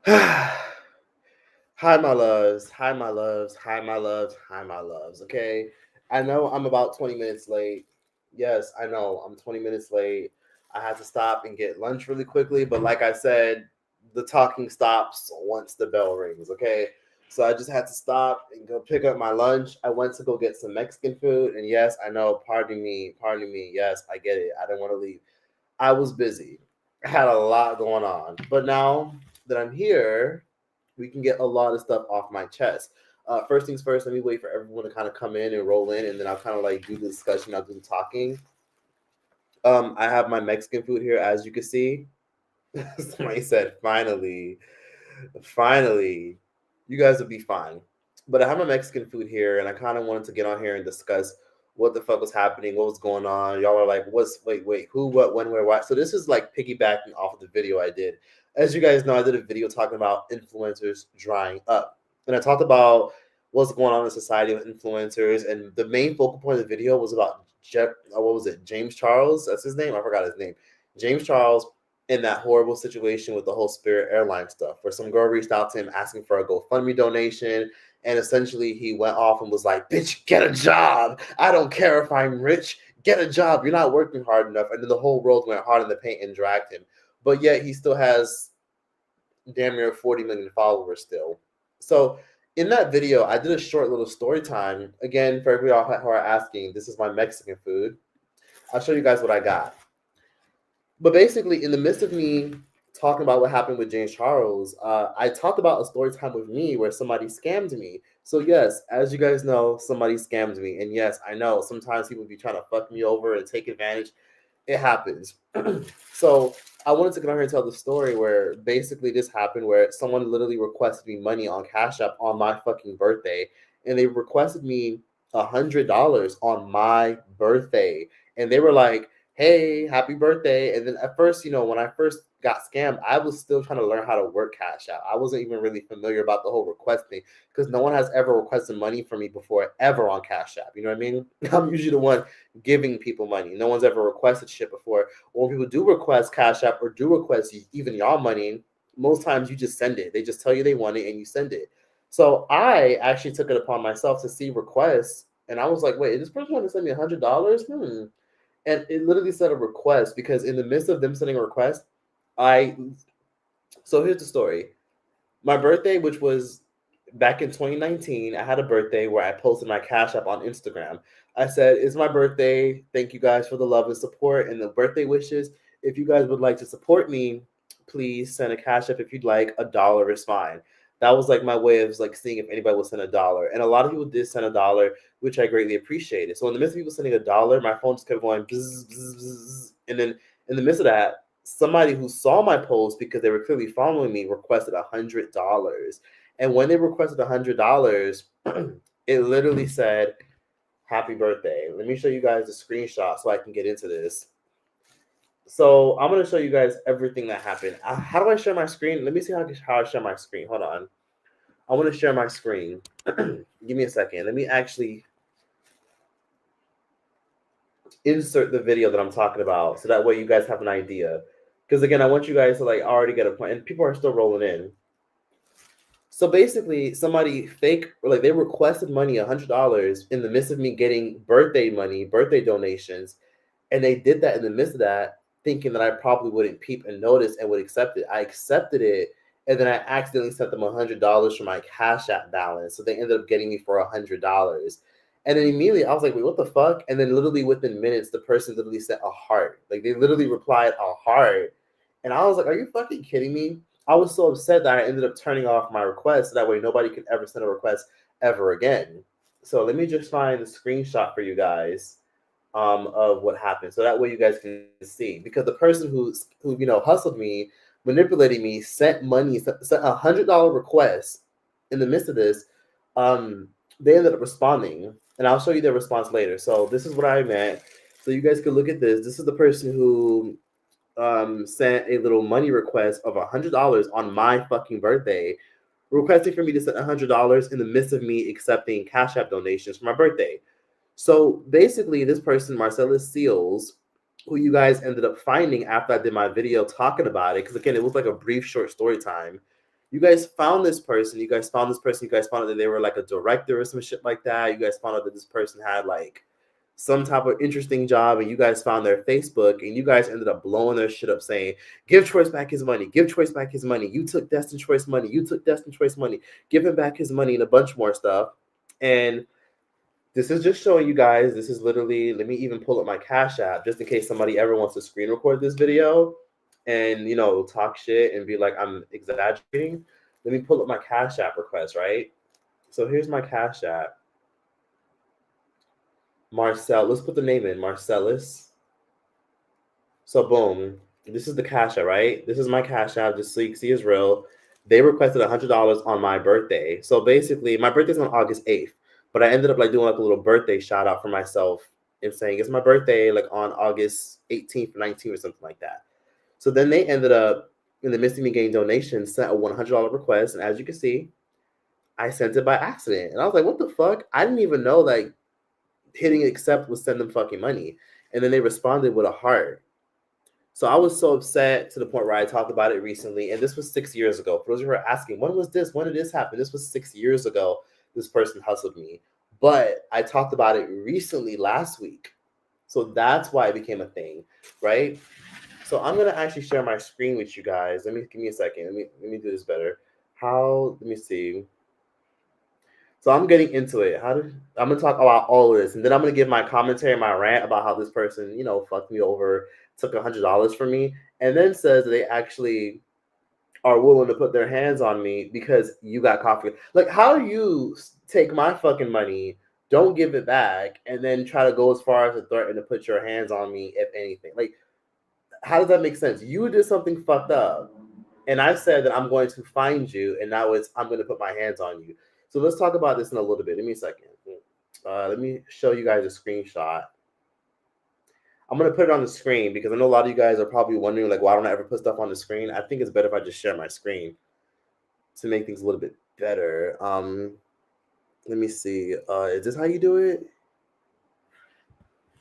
Hi, my loves. Hi, my loves. Hi, my loves. Hi, my loves. Okay. I know I'm about 20 minutes late. Yes, I know I'm 20 minutes late. I had to stop and get lunch really quickly. But like I said, the talking stops once the bell rings. Okay. So I just had to stop and go pick up my lunch. I went to go get some Mexican food. And yes, I know, pardon me. Pardon me. Yes, I get it. I didn't want to leave. I was busy. I had a lot going on. But now that I'm here, we can get a lot of stuff off my chest. First things first, let me wait for everyone to kind of come in and roll in, and then I'll kind of like do the discussion, I'll do the talking. I have my Mexican food here, as you can see. Somebody said, finally, finally, you guys will be fine. But I have my Mexican food here, and I kind of wanted to get on here and discuss what the fuck was happening, what was going on. Y'all are like, wait, who, what, when, where, why? So this is like piggybacking off of the video I did. As you guys know, I did a video talking about influencers drying up. And I talked about what's going on in society with influencers. And the main focal point of the video was about what was it? James Charles? That's his name? I forgot his name. James Charles in that horrible situation with the whole Spirit Airlines stuff, where some girl reached out to him asking for a GoFundMe donation. And essentially, he went off and was like, bitch, get a job. I don't care if I'm rich. Get a job. You're not working hard enough. And then the whole world went hard in the paint and dragged him. But yet, he still has damn near 40 million followers still. So, in that video, I did a short little story time. Again, for everybody who are asking, this is my Mexican food. I'll show you guys what I got. But basically, in the midst of me talking about what happened with James Charles, I talked about a story time with me where somebody scammed me. So yes, as you guys know, somebody scammed me, and yes, I know sometimes people be trying to fuck me over and take advantage. It happens. So I wanted to come on here and tell the story where basically this happened, where someone literally requested me money on Cash App on my fucking birthday, and they requested me $100 on my birthday, and they were like, hey, happy birthday. And then at first, when I first got scammed, I was still trying to learn how to work Cash App. I wasn't even really familiar about the whole request thing because no one has ever requested money from me before, ever on Cash App. You know what I mean? I'm usually the one giving people money. No one's ever requested shit before. Or when people do request Cash App or do request even y'all money, most times you just send it. They just tell you they want it and you send it. So I actually took it upon myself to see requests. And I was like, wait, is this person want to send me $100? And it literally said a request because in the midst of them sending a request, I so here's the story. My birthday, which was back in 2019, I had a birthday where I posted my Cash App on Instagram. I said, it's my birthday. Thank you guys for the love and support and the birthday wishes. If you guys would like to support me, please send a Cash App. If you'd like, $1 is fine. That was like my way of like seeing if anybody would send $1. And a lot of people did send $1, which I greatly appreciated. So in the midst of people sending $1, my phone just kept going bzz, bzz, bzz. And then in the midst of that, somebody who saw my post because they were clearly following me requested $100. And when they requested $100, it literally said, happy birthday. Let me show you guys the screenshot so I can get into this. So I'm going to show you guys everything that happened. How do I share my screen? Let me see how I share my screen. Hold on. I want to share my screen. Give me a second. Let me actually insert the video that I'm talking about so that way you guys have an idea. Because again, I want you guys to like already get a point. And people are still rolling in. So basically, somebody fake, like they requested money, $100 in the midst of me getting birthday money, birthday donations, and they did that in the midst of that, thinking that I probably wouldn't peep and notice and would accept it. I accepted it, and then I accidentally sent them $100 from my Cash App balance, so they ended up getting me for $100. And then immediately I was like, wait, what the fuck? And then literally within minutes, the person literally sent a heart. Like they literally replied a heart. And I was like, are you fucking kidding me? I was so upset that I ended up turning off my request. So that way nobody could ever send a request ever again. So let me just find the screenshot for you guys of what happened. So that way you guys can see. Because the person who hustled me, manipulated me, sent money, sent $100 request in the midst of this, they ended up responding. And I'll show you their response later. So this is what I meant. So you guys can look at this. This is the person who sent a little money request of $100 on my fucking birthday, requesting for me to send $100 in the midst of me accepting Cash App donations for my birthday. So basically, this person, Marcellus Seals, who you guys ended up finding after I did my video talking about it, because again, it was like a brief, short story time. You guys found this person. You guys found out that they were like a director or some shit like that. You guys found out that this person had like some type of interesting job, and you guys found their Facebook, and you guys ended up blowing their shit up saying, give Choice back his money, give Choice back his money, you took Destin Choice money, you took Destin Choice money, give him back his money, and a bunch more stuff. And this is just showing you guys, this is literally, let me even pull up my Cash App just in case somebody ever wants to screen record this video and, you know, talk shit and be like, I'm exaggerating. Let me pull up my Cash App request, right? So here's my Cash App. Marcel, let's put the name in, Marcellus. So boom, this is the Cash App, right? This is my Cash App, just so you can see it's real. They requested $100 on my birthday. So basically, my birthday's on August 8th, but I ended up like doing like a little birthday shout out for myself and saying it's my birthday like on August 18th, 19th or something like that. So then they ended up, in the midst of me getting donations, sent a $100 request. And as you can see, I sent it by accident. And I was like, what the fuck? I didn't even know like hitting accept would send them fucking money. And then they responded with a heart. So I was so upset to the point where I talked about it recently. And this was 6 years ago. For those who are asking, when was this? When did this happen? This was 6 years ago. This person hustled me. But I talked about it recently last week. So that's why it became a thing, right? So I'm gonna actually share my screen with you guys. Give me a second. Let me do this better. Let me see. So I'm getting into it. I'm gonna talk about all of this, and then I'm gonna give my commentary, my rant about how this person, you know, fucked me over, took $100 from me, and then says that they actually are willing to put their hands on me because you got coffee. Like, how do you take my fucking money, don't give it back, and then try to go as far as to threaten to put your hands on me, if anything? Like, how does that make sense? You did something fucked up, and I said that I'm going to find you, and now I'm going to put my hands on you. So let's talk about this in a little bit. Give me a second. Let me show you guys a screenshot. I'm going to put it on the screen because I know a lot of you guys are probably wondering, like, why don't I ever put stuff on the screen? I think it's better if I just share my screen to make things a little bit better. Let me see. Is this how you do it?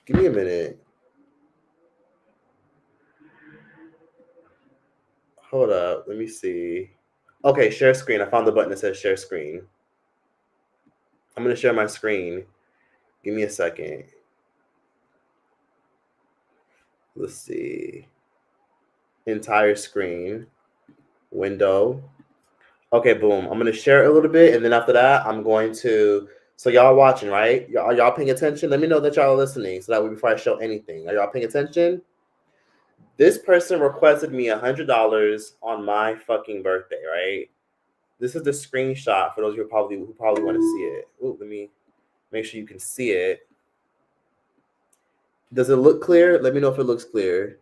Give me a minute. Hold up. Let me see. Okay, share screen. I found the button that says share screen. I'm going to share my screen. Give me a second. Let's see. Entire screen. Window. Okay, boom. I'm going to share it a little bit. And then after that, I'm going to... So y'all watching, right? Are y'all paying attention? Let me know that y'all are listening so that way before I show anything. Are y'all paying attention? This person requested me $100 on my fucking birthday, right? This is the screenshot for those who probably want to see it. Ooh, let me make sure you can see it. Does it look clear? Let me know if it looks clear.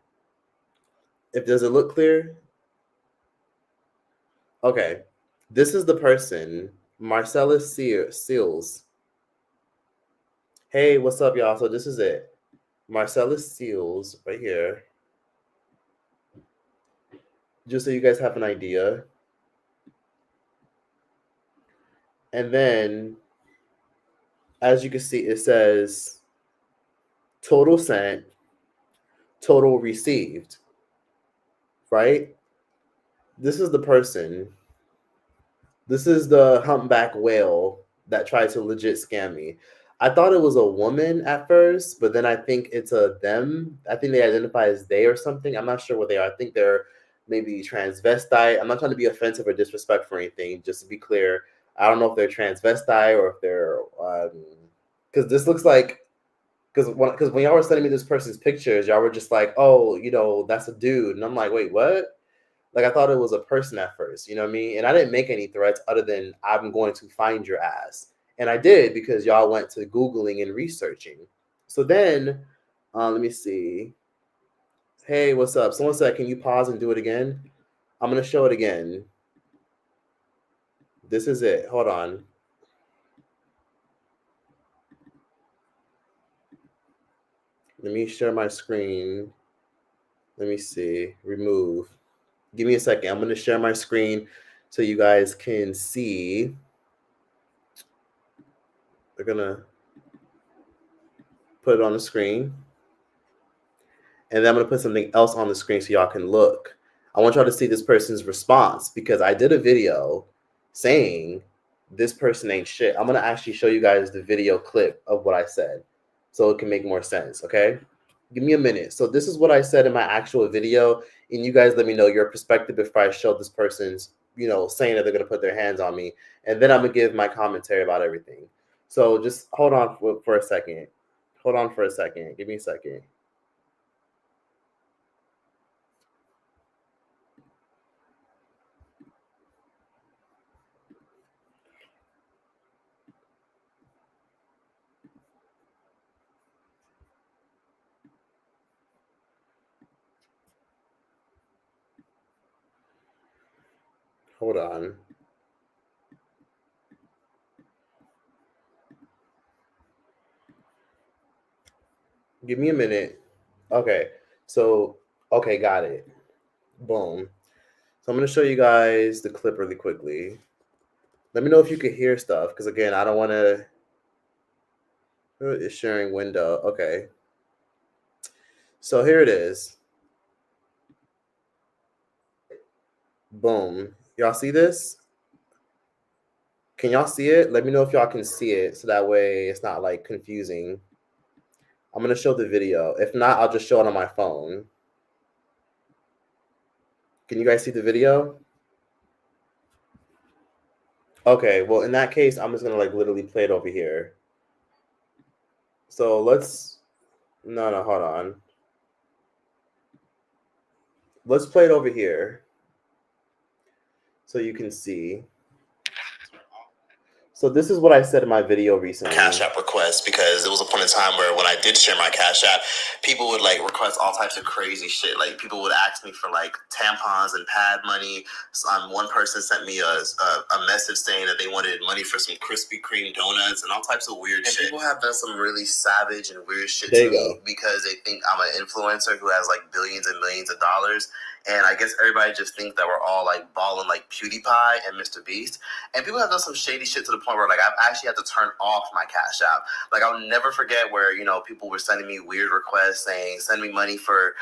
Does it look clear? Okay. This is the person, Marcellus Seals. Hey, what's up, y'all? So this is it. Marcellus Seals right here. Just so you guys have an idea. And then, as you can see, it says total sent, total received, right? This is the person. This is the humpback whale that tried to legit scam me. I thought it was a woman at first, but then I think it's a them. I think they identify as they or something. I'm not sure what they are. I think they're maybe transvestite. I'm not trying to be offensive or disrespectful or anything. Just to be clear, I don't know if they're transvestite or if they're because this looks like because when y'all were sending me this person's pictures, y'all were just like, oh, you know, that's a dude, and I'm like, wait, what? Like, I thought it was a person at first, you know what I mean? And I didn't make any threats other than I'm going to find your ass. And I did because y'all went to Googling and researching. So then, let me see. Hey, what's up? Someone said, can you pause and do it again? I'm going to show it again. This is it. Hold on. Let me share my screen. Let me see. Remove. Give me a second. I'm going to share my screen so you guys can see. They're going to put it on the screen. And then I'm going to put something else on the screen so y'all can look. I want y'all to see this person's response because I did a video saying this person ain't shit. I'm going to actually show you guys the video clip of what I said so it can make more sense, okay? Give me a minute. So this is what I said in my actual video, and you guys let me know your perspective before I show this person's, saying that they're going to put their hands on me, and then I'm going to give my commentary about everything. So just hold on for a second. Hold on for a second. Give me a second. Hold on. Give me a minute. Okay. So, okay, got it. Boom. So I'm going to show you guys the clip really quickly. Let me know if you could hear stuff, because again, I don't want to. It's sharing window. Okay. So here it is. Boom. Y'all see this? Can y'all see it? Let me know if y'all can see it so that way it's not like confusing. I'm going to show the video. If not, I'll just show it on my phone. Can you guys see the video? Okay, well, in that case, I'm just going to like literally play it over here. So let's, no, hold on. Let's play it over here so you can see. So this is what I said in my video recently. Cash App requests, because there was a point in time where when I did share my Cash App, people would like request all types of crazy shit. Like people would ask me for like tampons and pad money. One person sent me a message saying that they wanted money for some Krispy Kreme donuts and all types of weird shit. People have done some really savage and weird shit to me because they think I'm an influencer who has like billions and millions of dollars. And I guess everybody just thinks that we're all like balling like PewDiePie and Mr. Beast. And people have done some shady shit to the point where like I've actually had to turn off my Cash App. Like I'll never forget where, people were sending me weird requests saying, send me money for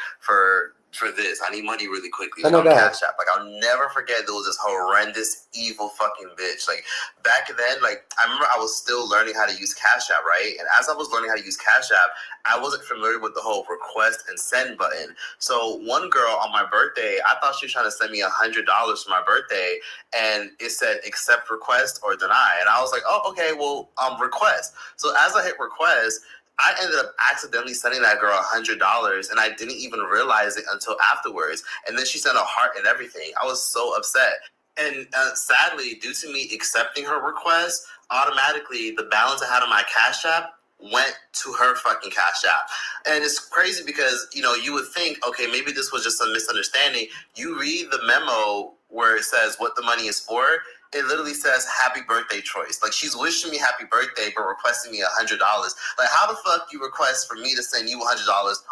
this. I need money really quickly. Like, on Cash App. Like I'll never forget there was this horrendous, evil fucking bitch. Like back then, like I remember I was still learning how to use Cash App, right? And as I was learning how to use Cash App, I wasn't familiar with the whole request and send button. So one girl on my birthday, I thought she was trying to send me $100 for my birthday, and it said accept request or deny. And I was like, oh, okay, well, request. So as I hit request, I ended up accidentally sending that girl $100, and I didn't even realize it until afterwards. And then she sent a heart and everything. I was so upset. And sadly, due to me accepting her request, automatically the balance I had on my Cash App went to her fucking Cash App. And it's crazy because, you would think, okay, maybe this was just a misunderstanding. You read the memo where it says what the money is for. It literally says happy birthday, Troyce. Like she's wishing me happy birthday but requesting me $100. Like how the fuck you request for me to send you $100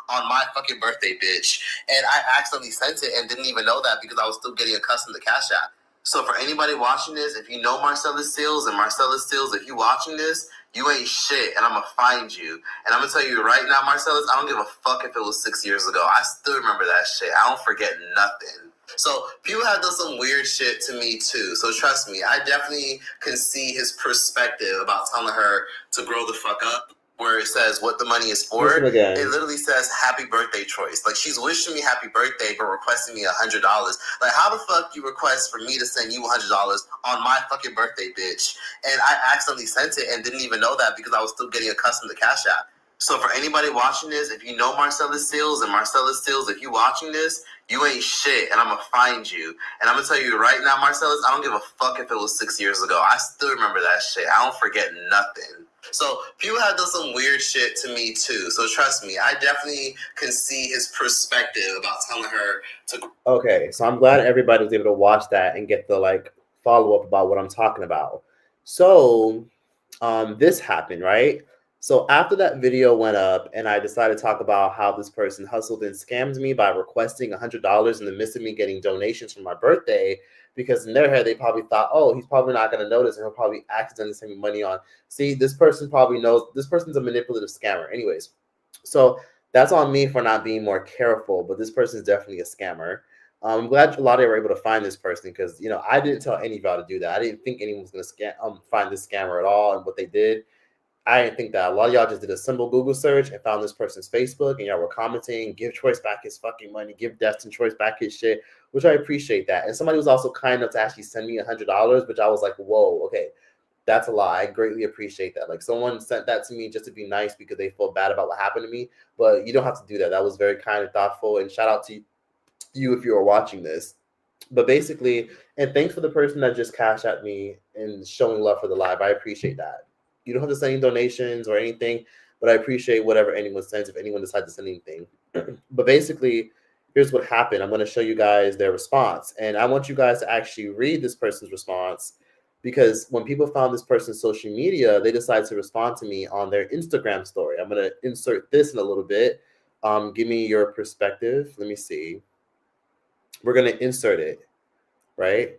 on my fucking birthday, bitch? And I accidentally sent it and didn't even know that because I was still getting accustomed to Cash App. So for anybody watching this, if you know Marcellus Seals, if you watching this, you ain't shit, and I'm gonna find you. And I'm gonna tell you right now, Marcellus, I don't give a fuck if it was 6 years ago. I still remember that shit. I don't forget nothing. So people have done some weird shit to me too. So trust me, I definitely can see his perspective about telling her to grow the fuck up. Where it says what the money is for, it literally says happy birthday, Troyce. Like she's wishing me happy birthday but requesting me $100. Like how the fuck you request for me to send you $100 on my fucking birthday, bitch? And I accidentally sent it and didn't even know that because I was still getting accustomed to Cash App. So for anybody watching this, if you know Marcellus Seals, if you watching this, you ain't shit, and I'm gonna find you. And I'm gonna tell you right now, Marcellus, I don't give a fuck if it was 6 years ago. I still remember that shit. I don't forget nothing. So people have done some weird shit to me too. So trust me, I definitely can see his perspective about telling her to. Okay, so I'm glad everybody was able to watch that and get the like follow up about what I'm talking about. So this happened, right? So after that video went up and I decided to talk about how this person hustled and scammed me by requesting $100 in the midst of me getting donations for my birthday, because in their head, they probably thought, oh, he's probably not going to notice and he'll probably accidentally send me money on. See, this person probably knows, this person's a manipulative scammer. Anyways, so that's on me for not being more careful, but this person is definitely a scammer. I'm glad a lot of you were able to find this person because I didn't tell any of y'all to do that. I didn't think anyone was gonna find this scammer at all, and what they did, I didn't think that. A lot of y'all just did a simple Google search and found this person's Facebook, and y'all were commenting, "Give Choice back his fucking money, give Destin Choice back his shit," which I appreciate that. And somebody was also kind enough to actually send me $100, which I was like, "Whoa, okay." That's a lot. I greatly appreciate that. Like, someone sent that to me just to be nice because they feel bad about what happened to me. But you don't have to do that. That was very kind and thoughtful. And shout out to you if you are watching this. But basically, and thanks for the person that just cashed at me and showing love for the live. I appreciate that. You don't have to send any donations or anything, but I appreciate whatever anyone sends if anyone decides to send anything. But basically, here's what happened. I'm going to show you guys their response. And I want you guys to actually read this person's response because when people found this person's social media, they decided to respond to me on their Instagram story. I'm going to insert this in a little bit. Give me your perspective. Let me see. We're going to insert it, right?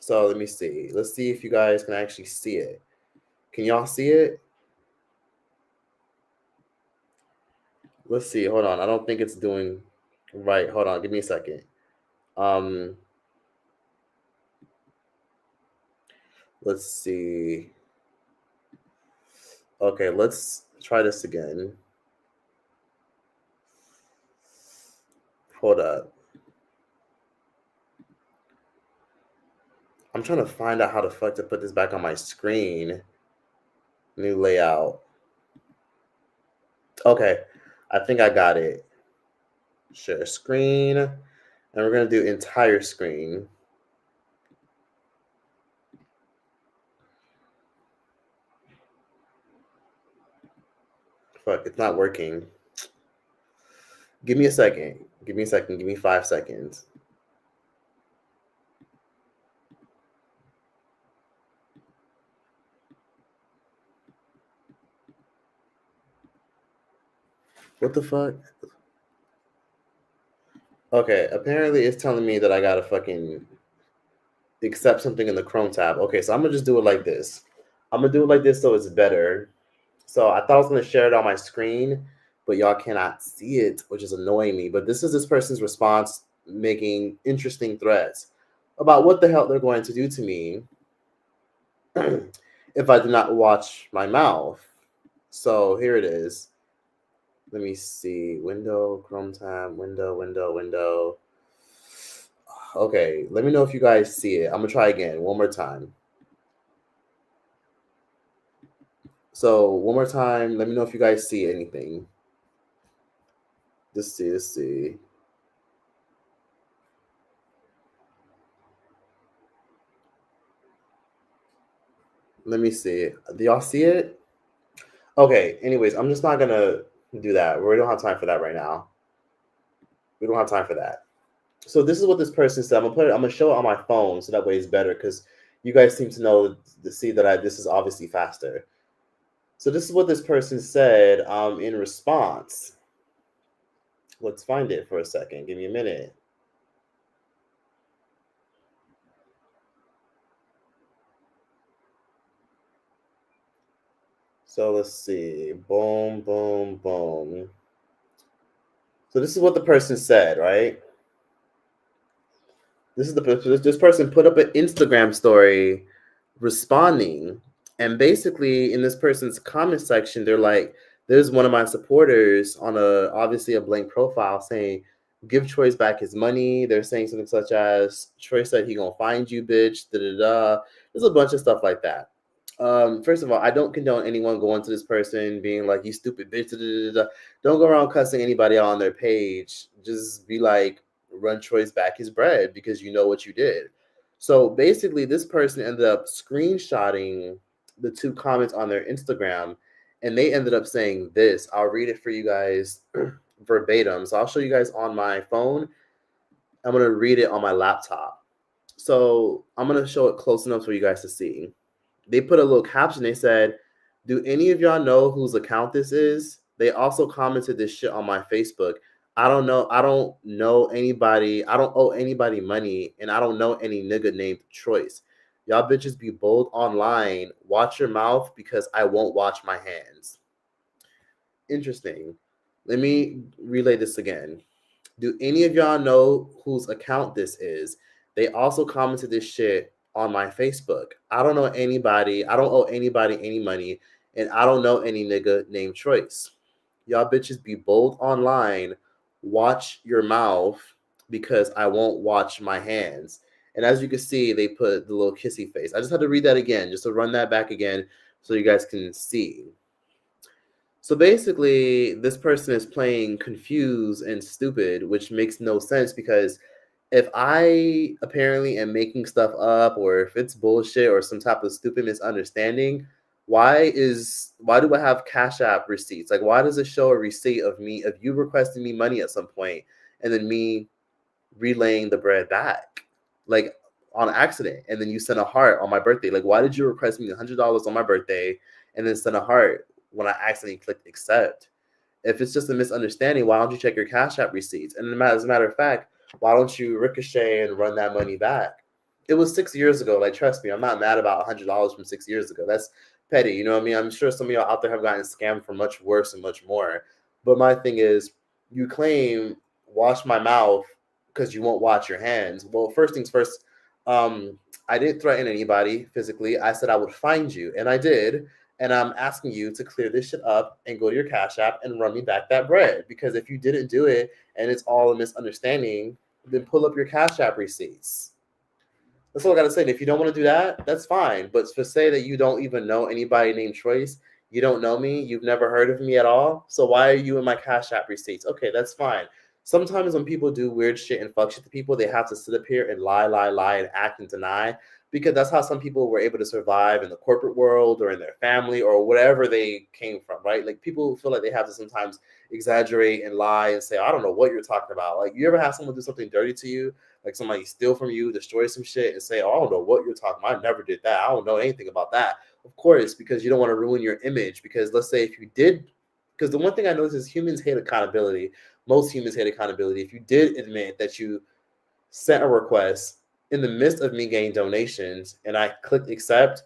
So let me see. Let's see if you guys can actually see it. Can y'all see it? Let's see. Hold on. I don't think it's doing right. Hold on. Give me a second. Let's see. Okay, let's try this again. Hold up. I'm trying to find out how the fuck to put this back on my screen. New layout. Okay, I think I got it. Share screen. And we're going to do entire screen. Fuck, it's not working. Give me a second. Give me a second. Give me 5 seconds. What the fuck? Okay, apparently it's telling me that I gotta fucking accept something in the Chrome tab. Okay, so I'm gonna just do it like this. I'm gonna do it like this so it's better. So I thought I was gonna share it on my screen, but y'all cannot see it, which is annoying me. But this is this person's response making interesting threats about what the hell they're going to do to me if I do not watch my mouth. So here it is. Let me see. Window, Chrome tab, window. Okay, let me know if you guys see it. I'm gonna try again one more time. So one more time, let me know if you guys see anything. Let's see. Let me see. Do y'all see it? Okay, anyways, I'm just not gonna do that. We don't have time for that right now. We don't have time for that. So this is what this person said. I'm gonna show it on my phone so that way it's better because you guys seem to know to see that this is obviously faster. So this is what this person said in response. Let's find it for a second. Give me a minute. So let's see. Boom. So this is what the person said, right? This person put up an Instagram story responding, and basically in this person's comment section, they're like, "There's one of my supporters on obviously a blank profile saying, give Choice back his money." They're saying something such as, "Choice said he gonna find you, bitch." Da da da. There's a bunch of stuff like that. First of all, I don't condone anyone going to this person being like, "You stupid bitch." Da, da, da, da. Don't go around cussing anybody out on their page. Just be like, run Choice back his bread because you know what you did. So basically, this person ended up screenshotting the two comments on their Instagram, and they ended up saying this. I'll read it for you guys verbatim. So I'll show you guys on my phone. I'm going to read it on my laptop. So I'm going to show it close enough for you guys to see. They put a little caption. They said, "Do any of y'all know whose account this is?" They also commented this shit on my Facebook. "I don't know anybody. I don't owe anybody money, and I don't know any nigga named Choice. Y'all bitches be bold online. Watch your mouth because I won't watch my hands." Interesting. Let me relay this again. Do any of y'all know whose account this is? They also commented this shit on my Facebook. I don't know anybody. I don't owe anybody any money, and I don't know any nigga named Choice. Y'all bitches be bold online. Watch your mouth because I won't watch my hands. And as you can see, they put the little kissy face. I just had to read that again, just to run that back again so you guys can see. So basically, this person is playing confused and stupid, which makes no sense because if I apparently am making stuff up or if it's bullshit or some type of stupid misunderstanding, why do I have Cash App receipts? Like, why does it show a receipt of you requesting me money at some point and then me relaying the bread back, like on accident, and then you send a heart on my birthday? Like, why did you request me $100 on my birthday and then send a heart when I accidentally clicked accept? If it's just a misunderstanding, why don't you check your Cash App receipts? And as a matter of fact, why don't you ricochet and run that money back? It was 6 years ago. Like, trust me, I'm not mad about $100 from 6 years ago. That's petty. You know what I mean? I'm sure some of y'all out there have gotten scammed for much worse and much more. But my thing is, you claim wash my mouth because you won't wash your hands. Well, first things first, I didn't threaten anybody physically. I said I would find you, and I did. And I'm asking you to clear this shit up and go to your Cash App and run me back that bread. Because if you didn't do it and it's all a misunderstanding, then pull up your Cash App receipts. That's all I got to say. And if you don't want to do that, that's fine. But to say that you don't even know anybody named Choice, you don't know me, you've never heard of me at all, so why are you in my Cash App receipts? Okay, that's fine. Sometimes when people do weird shit and fuck shit to people, they have to sit up here and lie, and act and deny, because that's how some people were able to survive in the corporate world or in their family or whatever they came from, right? Like, people feel like they have to sometimes exaggerate and lie and say, I don't know what you're talking about. Like, you ever have someone do something dirty to you, like somebody steal from you, destroy some shit, and say, oh, I don't know what you're talking about. I never did that. I don't know anything about that. Of course, because you don't want to ruin your image. Because let's say if you did, because the one thing I notice is humans hate accountability. Most humans hate accountability. If you did admit that you sent a request in the midst of me getting donations and I clicked accept,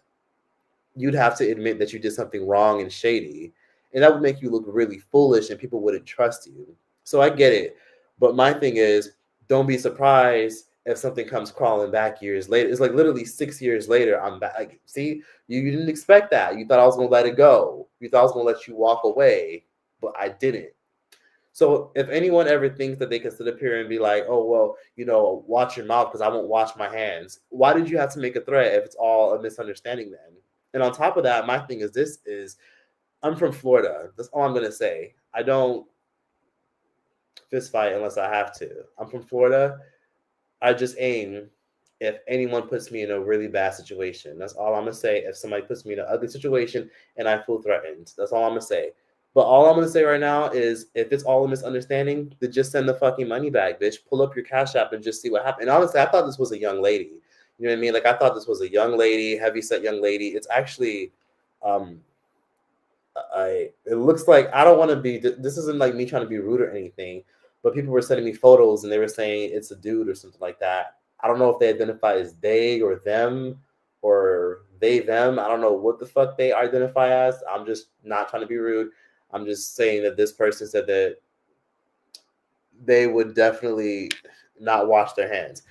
you'd have to admit that you did something wrong and shady. And that would make you look really foolish and people wouldn't trust you. So I get it. But my thing is, don't be surprised if something comes crawling back years later. It's like literally 6 years later, I'm back. Like, see, you didn't expect that. You thought I was going to let it go. You thought I was going to let you walk away, but I didn't. So if anyone ever thinks that they can sit up here and be like, oh, well, watch your mouth because I won't wash my hands, why did you have to make a threat if it's all a misunderstanding then? And on top of that, my thing is I'm from Florida. That's all I'm going to say. I don't fist fight unless I have to. I'm from Florida. I just aim if anyone puts me in a really bad situation. That's all I'm going to say. If somebody puts me in an ugly situation and I feel threatened, that's all I'm going to say. But all I'm going to say right now is if it's all a misunderstanding, then just send the fucking money back, bitch. Pull up your Cash App and just see what happens. And honestly, I thought this was a young lady. You know what I mean? Like, I thought this was a young lady, heavyset young lady. It's actually, it looks like, I don't want to be, this isn't like me trying to be rude or anything, but people were sending me photos and they were saying it's a dude or something like that. I don't know if they identify as they or them or they, them. I don't know what the fuck they identify as. I'm just not trying to be rude. I'm just saying that this person said that they would definitely not wash their hands.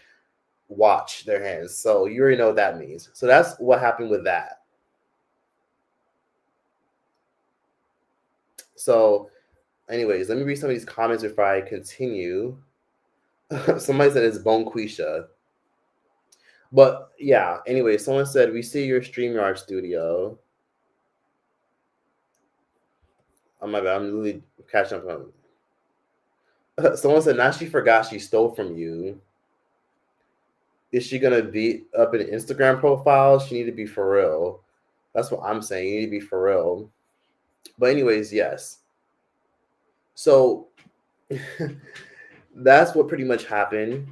So you already know what that means. So that's what happened with that. So anyways, let me read some of these comments before I continue. Somebody said it's Bonquisha. But yeah, anyway, someone said, we see your StreamYard studio. Oh my bad, I'm really catching up on. Someone said, now she forgot she stole from you. Is she gonna beat up an Instagram profile? She need to be for real. That's what I'm saying. You need to be for real. But anyways, yes. So that's what pretty much happened.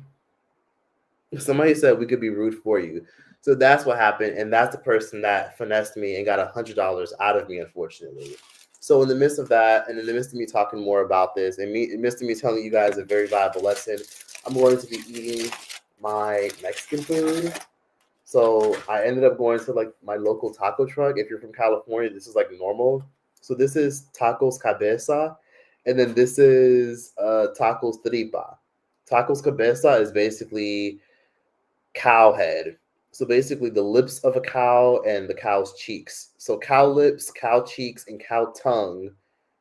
Somebody said we could be rude for you. So that's what happened. And that's the person that finessed me and got $100 out of me, unfortunately. So in the midst of that, and in the midst of me talking more about this, and in the midst of me telling you guys a very valuable lesson, I'm going to be eating my Mexican food. So I ended up going to like my local taco truck. If you're from California, this is like normal. So this is Tacos Cabeza. And then this is tacos tripa. Tacos cabeza is basically cow head. So basically the lips of a cow and the cow's cheeks. So cow lips, cow cheeks, and cow tongue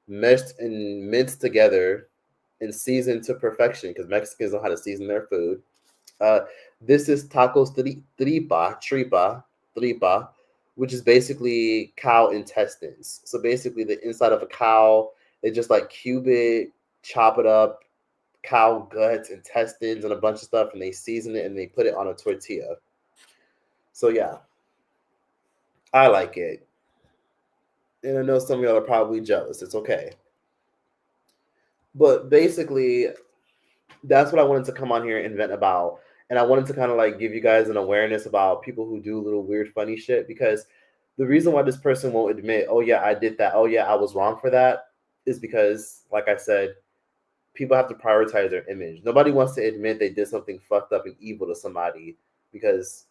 meshed and minced together and seasoned to perfection because Mexicans know how to season their food. Uh, this is tacos tripa, which is basically cow intestines. So basically the inside of a cow, they just like cube it, chop it up, cow guts, intestines, and a bunch of stuff, and they season it and they put it on a tortilla. So yeah, I like it. And I know some of y'all are probably jealous. It's okay. But basically, that's what I wanted to come on here and vent about. And I wanted to kind of like give you guys an awareness about people who do little weird, funny shit. Because the reason why this person won't admit, oh, yeah, I did that. Oh, yeah, I was wrong for that is because, like I said, people have to prioritize their image. Nobody wants to admit they did something fucked up and evil to somebody because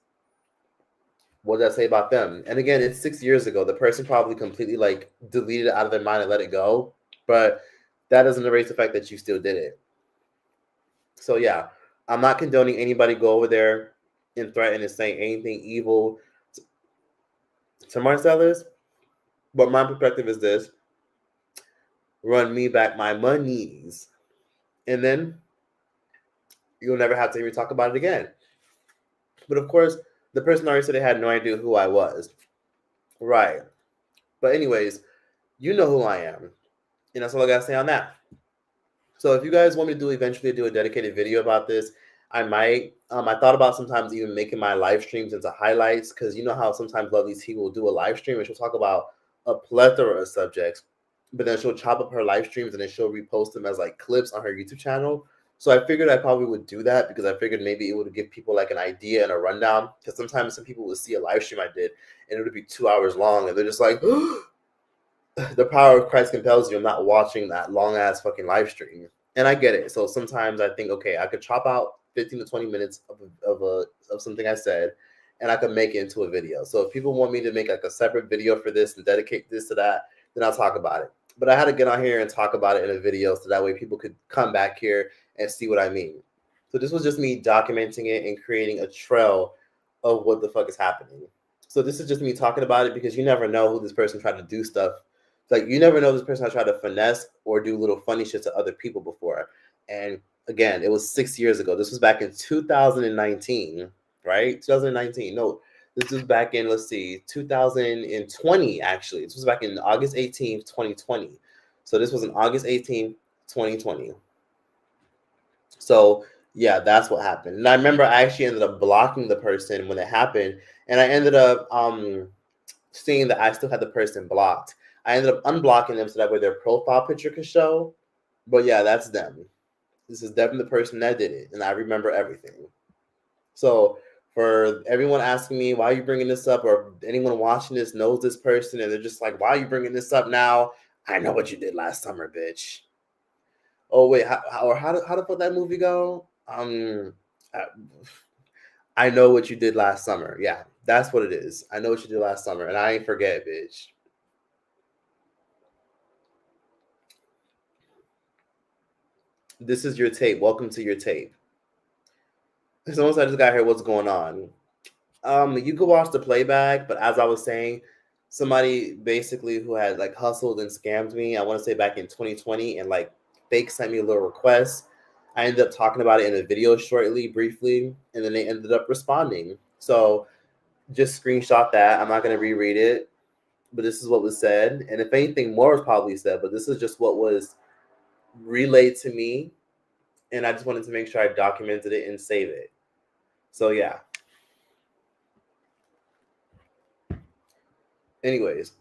what did I say about them? And again, it's 6 years ago. The person probably completely like deleted it out of their mind and let it go. But that doesn't erase the fact that you still did it. So yeah, I'm not condoning anybody go over there and threaten and say anything evil to Marcellus. But my perspective is this: run me back my monies, and then you'll never have to even talk about it again. But of course, the person already said they had no idea who I was. Right. But anyways, you know who I am. And that's all I gotta say on that. So if you guys want me to eventually do a dedicated video about this, I might. I thought about sometimes even making my live streams into highlights because you know how sometimes Lovely T will do a live stream and she'll talk about a plethora of subjects, but then she'll chop up her live streams and then she'll repost them as like clips on her YouTube channel. So I figured I probably would do that because I figured maybe it would give people like an idea and a rundown. Because sometimes some people will see a live stream I did and it would be 2 hours long and they're just like, the power of Christ compels you. I'm not watching that long ass fucking live stream. And I get it. So sometimes I think, okay, I could chop out 15 to 20 minutes of something I said, and I could make it into a video. So if people want me to make like a separate video for this and dedicate this to that, then I'll talk about it. But I had to get on here and talk about it in a video so that way people could come back here and see what I mean. So this was just me documenting it and creating a trail of what the fuck is happening. So this is just me talking about it because you never know who this person tried to do stuff. Like you never know this person has tried to finesse or do little funny shit to other people before. And again, it was 6 years ago. This was back in 2019, right? 2019. No, this was back in, let's see, 2020, actually. This was back in August 18th, 2020. So this was on August 18th, 2020. So yeah, that's what happened. And I remember I actually ended up blocking the person when it happened. And I ended up seeing that I still had the person blocked. I ended up unblocking them so that way their profile picture could show. But yeah, that's them. This is definitely the person that did it. And I remember everything. So for everyone asking me, why are you bringing this up? Or anyone watching this knows this person. And they're just like, why are you bringing this up now? I know what you did last summer, bitch. Oh, wait. How the fuck that movie go? I know what you did last summer. Yeah, that's what it is. I know what you did last summer. And I ain't forget, bitch. This is your tape. Welcome to your tape. Someone said, I just got here. What's going on? You could watch the playback, but as I was saying, somebody basically who had like hustled and scammed me, I want to say back in 2020, and like fake sent me a little request. I ended up talking about it in a video shortly, briefly, and then they ended up responding. So just screenshot that. I'm not going to reread it, but this is what was said. And if anything more was probably said, but this is just what was relayed to me. And I just wanted to make sure I documented it and save it. So yeah. Anyways,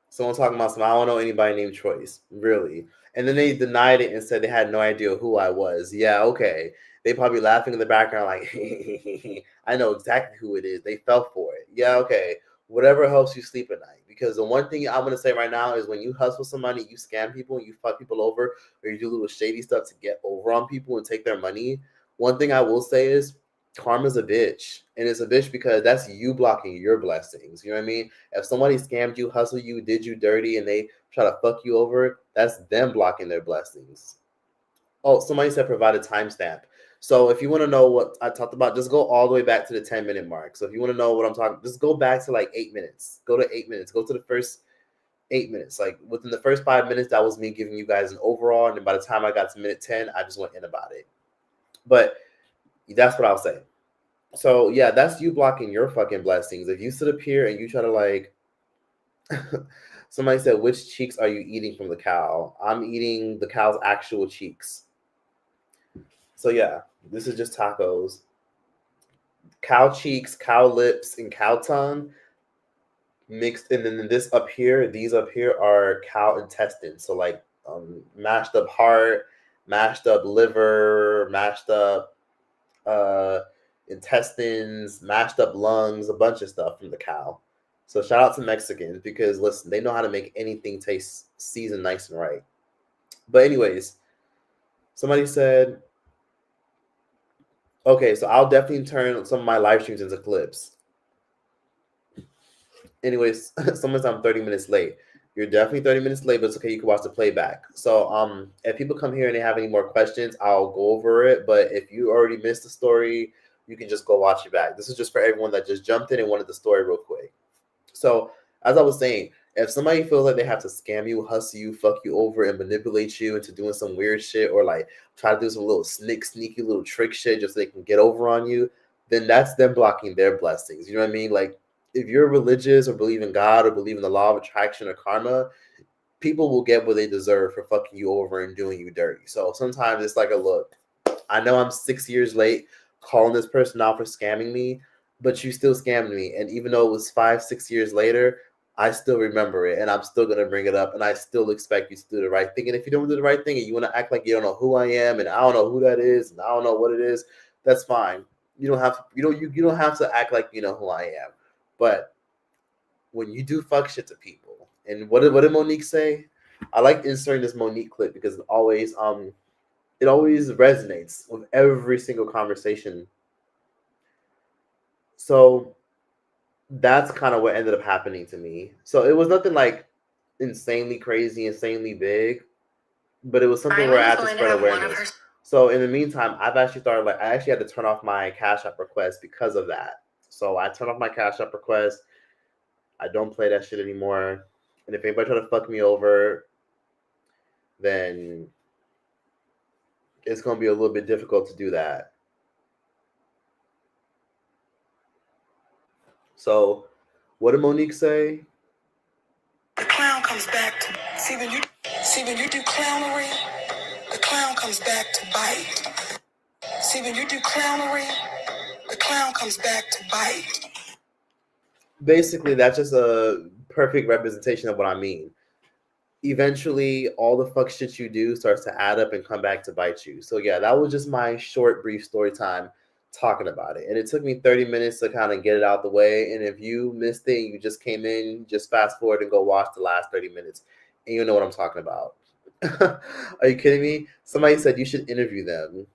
someone talking about some, I don't know anybody named Choice, really. And then they denied it and said they had no idea who I was. Yeah, okay. They probably laughing in the background like, I know exactly who it is. They fell for it. Yeah, okay. Whatever helps you sleep at night. Because the one thing I'm going to say right now is when you hustle somebody, you scam people, you fuck people over, or you do little shady stuff to get over on people and take their money, one thing I will say is Karma's a bitch. And it's a bitch because that's you blocking your blessings. You know what I mean? If somebody scammed you, hustled you, did you dirty, and they try to fuck you over, that's them blocking their blessings. Oh, somebody said provide a timestamp. So if you want to know what I talked about, just go all the way back to the 10-minute mark. So if you want to know what I'm talking, just go back to like 8 minutes. Go to 8 minutes. Go to the first 8 minutes. Like within the first 5 minutes, that was me giving you guys an overall. And then by the time I got to minute 10, I just went in about it. But that's what I'll say. So yeah, that's you blocking your fucking blessings. If you sit up here and you try to like somebody said, which cheeks are you eating from the cow? I'm eating the cow's actual cheeks. So yeah, this is just tacos. Cow cheeks, cow lips, and cow tongue mixed. And then this up here, these up here are cow intestines. So like mashed up heart, mashed up liver, mashed up intestines, mashed up lungs, a bunch of stuff from the cow. So shout out to Mexicans because listen, they know how to make anything taste seasoned nice and right. But anyways, somebody said, okay, so I'll definitely turn some of my live streams into clips. Anyways, someone said I'm 30 minutes late. You're definitely 30 minutes late, but it's okay. You can watch the playback. So if people come here and they have any more questions, I'll go over it. But if you already missed the story, you can just go watch it back. This is just for everyone that just jumped in and wanted the story real quick. So as I was saying, if somebody feels like they have to scam you, hustle you, fuck you over, and manipulate you into doing some weird shit, or like try to do some little sneaky little trick shit just so they can get over on you, then that's them blocking their blessings. You know what I mean? Like if you're religious or believe in God or believe in the law of attraction or karma, people will get what they deserve for fucking you over and doing you dirty. So sometimes it's like a look. I know I'm 6 years late calling this person out for scamming me, but you still scammed me. And even though it was 5-6 years later, I still remember it and I'm still going to bring it up and I still expect you to do the right thing. And if you don't do the right thing and you want to act like you don't know who I am and I don't know who that is and I don't know what it is, that's fine. You don't have to, you don't have to act like you know who I am. But when you do fuck shit to people, and what did Monique say? I like inserting this Monique clip because it always resonates with every single conversation. So that's kind of what ended up happening to me. So it was nothing like insanely crazy, insanely big, but it was something where I had to spread awareness. So in the meantime, I've actually started I actually had to turn off my Cash App request because of that. So I turned off my Cash App request. I don't play that shit anymore. And if anybody try to fuck me over, then it's going to be a little bit difficult to do that. So what did Monique say? The clown comes back to see when you do clownery, the clown comes back to bite. See when you do clownery, the clown comes back to bite. Basically, that's just a perfect representation of what I mean. Eventually, all the fuck shit you do starts to add up and come back to bite you. So yeah, that was just my short, brief story time talking about it. And it took me 30 minutes to kind of get it out the way. And if you missed it, you just came in, just fast forward and go watch the last 30 minutes. And you know what I'm talking about. Are you kidding me? Somebody said you should interview them.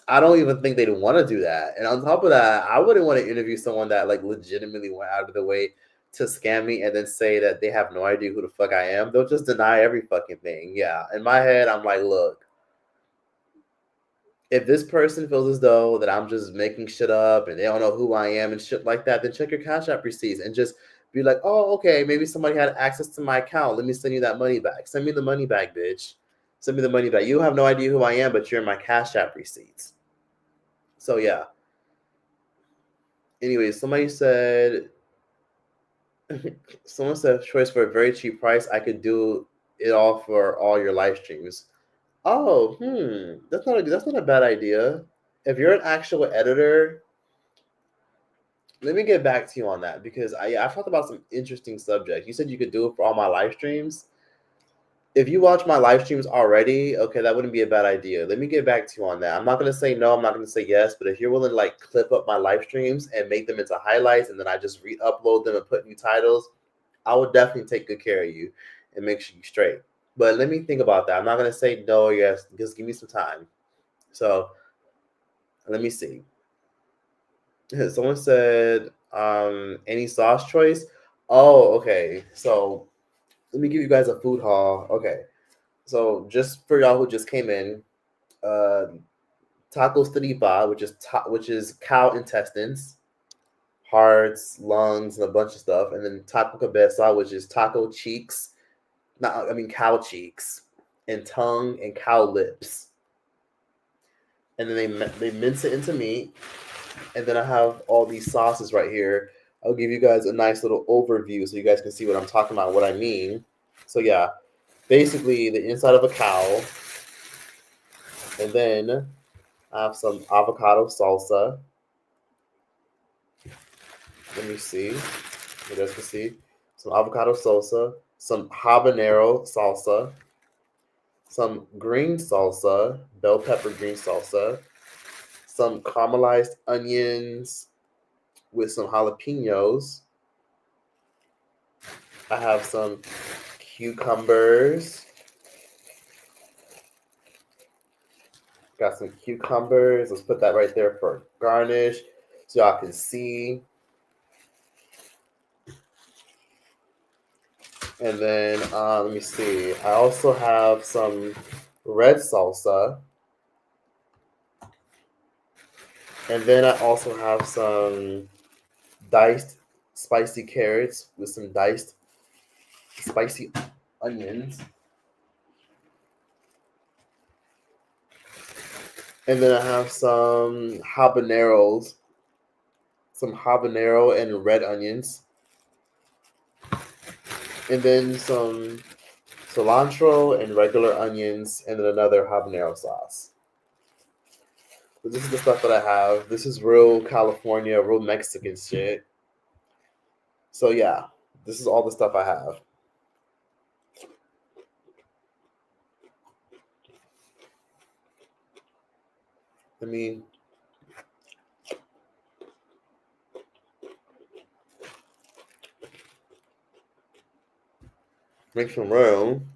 I don't even think they'd want to do that. And on top of that, I wouldn't want to interview someone that like legitimately went out of the way to scam me and then say that they have no idea who the fuck I am. They'll just deny every fucking thing. Yeah. In my head, I'm like, look, if this person feels as though that I'm just making shit up and they don't know who I am and shit like that, then check your Cash App receipts and just be like, oh, okay, maybe somebody had access to my account. Let me send you that money back. Send me the money back, bitch. Send me the money back. You have no idea who I am, but you're in my Cash App receipts. So yeah. Anyway, somebody said choice for a very cheap price. I could do it all for all your live streams. Oh, that's not a bad idea. If you're an actual editor, let me get back to you on that because I've talked about some interesting subjects. You said you could do it for all my live streams. If you watch my live streams already, okay, that wouldn't be a bad idea. Let me get back to you on that. I'm not going to say no. I'm not going to say yes. But if you're willing to like clip up my live streams and make them into highlights and then I just re-upload them and put new titles, I would definitely take good care of you and make sure you're straight. But let me think about that. I'm not going to say no or yes. Just give me some time. So let me see. Someone said, any sauce choice? Oh, okay. So let me give you guys a food haul. Okay. So just for y'all who just came in, uh, tacos tripa, which is cow intestines, hearts, lungs, and a bunch of stuff, and then taco cabeza, which is taco cheeks, cow cheeks, and tongue and cow lips, and then they mince it into meat, and then I have all these sauces right here. I'll give you guys a nice little overview so you guys can see what I'm talking about, what I mean. So yeah, basically the inside of a cow, and then I have some avocado salsa. Let me see. You guys can see some avocado salsa, some habanero salsa, some green salsa, bell pepper green salsa, some caramelized onions with some jalapenos. I have some cucumbers. Got some cucumbers. Let's put that right there for garnish so y'all can see. And then let me see. I also have some red salsa. And then I also have some diced spicy carrots with some diced spicy onions. And then I have some habaneros, some habanero and red onions. And then some cilantro and regular onions, and then another habanero sauce. But this is the stuff that I have. This is real California, real Mexican shit. So yeah, this is all the stuff I have. I mean, make some room.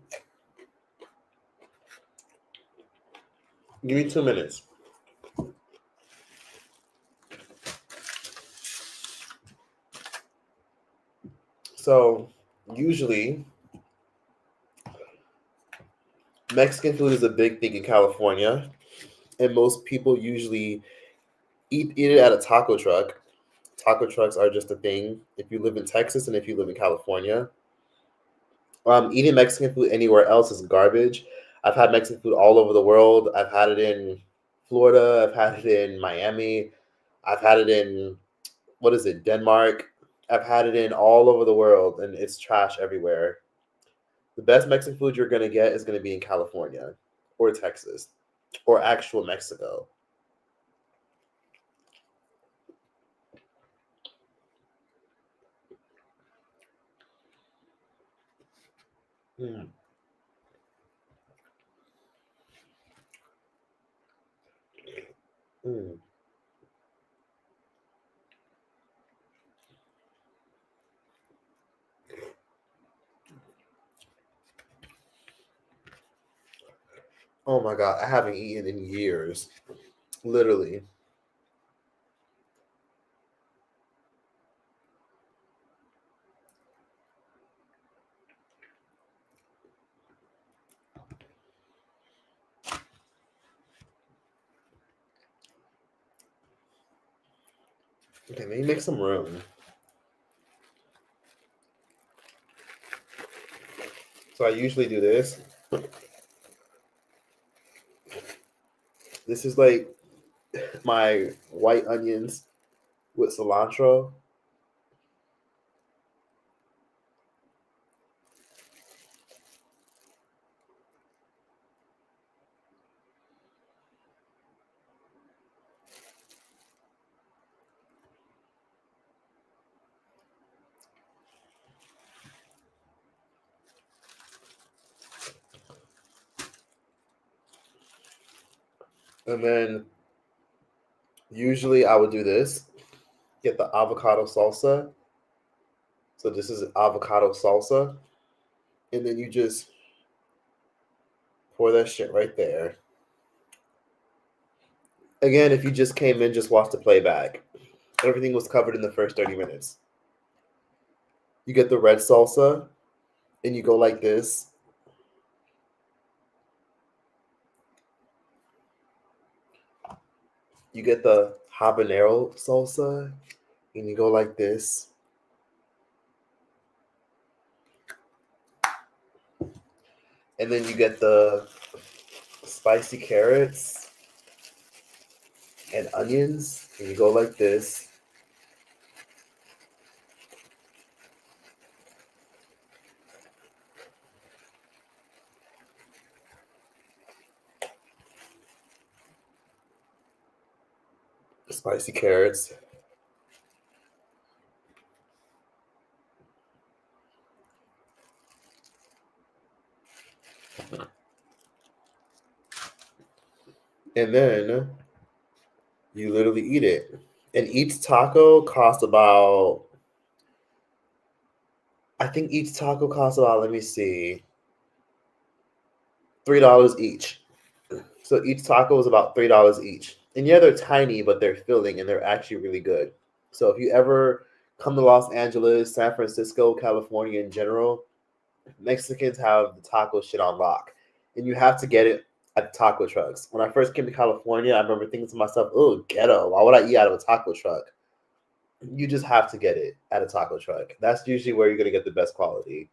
Give me 2 minutes. So usually Mexican food is a big thing in California, and most people usually eat it at a taco truck. Taco trucks are just a thing if you live in Texas and if you live in California. Eating Mexican food anywhere else is garbage. I've had Mexican food all over the world. I've had it in Florida. I've had it in Miami. I've had it in, what is it, Denmark. I've had it in all over the world, and it's trash everywhere. The best Mexican food you're going to get is going to be in California or Texas or actual Mexico. Mm. Mm. Oh my God, I haven't eaten in years. Literally. Okay, let me make some room. So I usually do this. This is like my white onions with cilantro. And then usually I would do this. Get the avocado salsa. So this is avocado salsa. And then you just pour that shit right there. Again, if you just came in, just watch the playback. Everything was covered in the first 30 minutes. You get the red salsa, and you go like this. You get the habanero salsa, and you go like this. And then you get the spicy carrots and onions, and you go like this. Spicy carrots. And then you literally eat it. And each taco costs about, I think each taco costs about, let me see, $3 each. So each taco is about $3 each. And yeah, they're tiny, but they're filling and they're actually really good. So if you ever come to Los Angeles, San Francisco, California in general, Mexicans have the taco shit on lock. And you have to get it at the taco trucks. When I first came to California, I remember thinking to myself, oh, ghetto. Why would I eat out of a taco truck? You just have to get it at a taco truck. That's usually where you're going to get the best quality.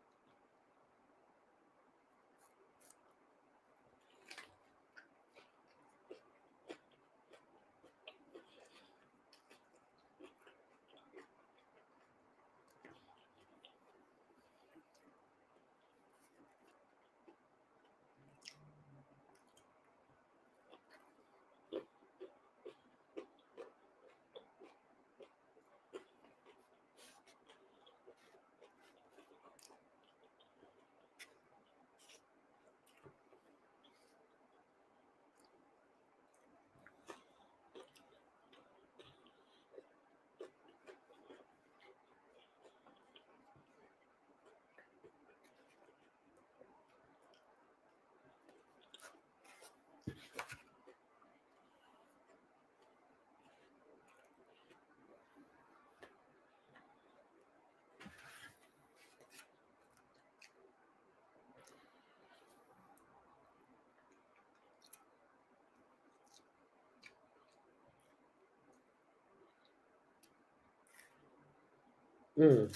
Mm.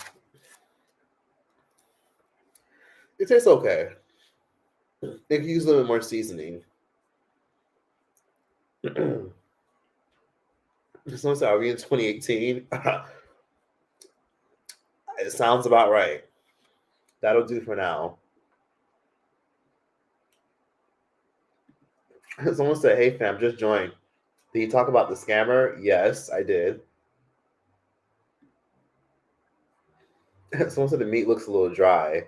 It tastes okay. They could use a little bit more seasoning. Someone said, are we in 2018? It sounds about right. That'll do for now. Someone said, hey fam, just join. Did you talk about the scammer? Yes, I did. Someone said the meat looks a little dry.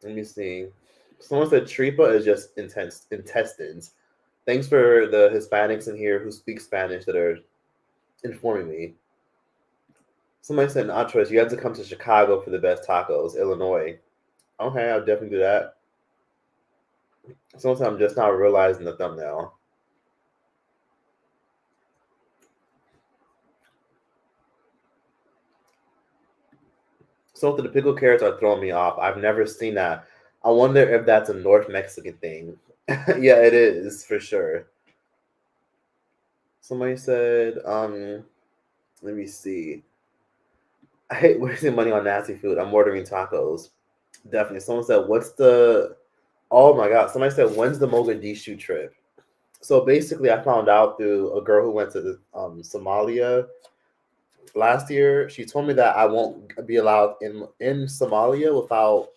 Let me see. Someone said tripa is just intense intestines. Thanks for the Hispanics in here who speak Spanish that are informing me. Somebody said, Natras, you have to come to Chicago for the best tacos, Illinois. Okay, I'll definitely do that. Sometimes I'm just now realizing the thumbnail. So the pickled carrots are throwing me off. I've never seen that. I wonder if that's a North Mexican thing. Yeah, it is for sure. Somebody said, let me see. I hate wasting money on nasty food. I'm ordering tacos. Definitely. Someone said, oh my God. Somebody said, when's the Mogadishu trip? So basically, I found out through a girl who went to Somalia last year. She told me that I won't be allowed in Somalia without.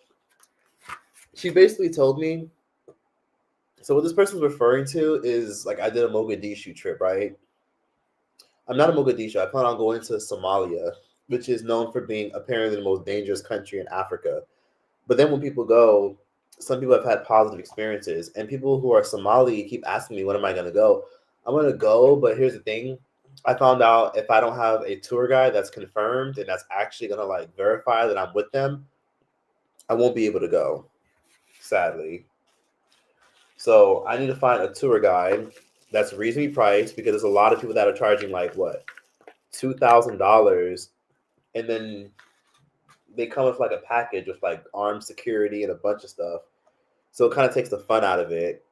She basically told me. So what this person's referring to is like I did a Mogadishu trip, right? I'm not a Mogadishu. I plan on going to Somalia, which is known for being apparently the most dangerous country in Africa. But then when people go, some people have had positive experiences, and people who are Somali keep asking me, when am I going to go? I'm going to go, but here's the thing. I found out if I don't have a tour guide that's confirmed and that's actually going to like verify that I'm with them, I won't be able to go, sadly. So I need to find a tour guide that's reasonably priced because there's a lot of people that are charging like what? $2,000, and then they come with like a package with like armed security and a bunch of stuff. So it kind of takes the fun out of it,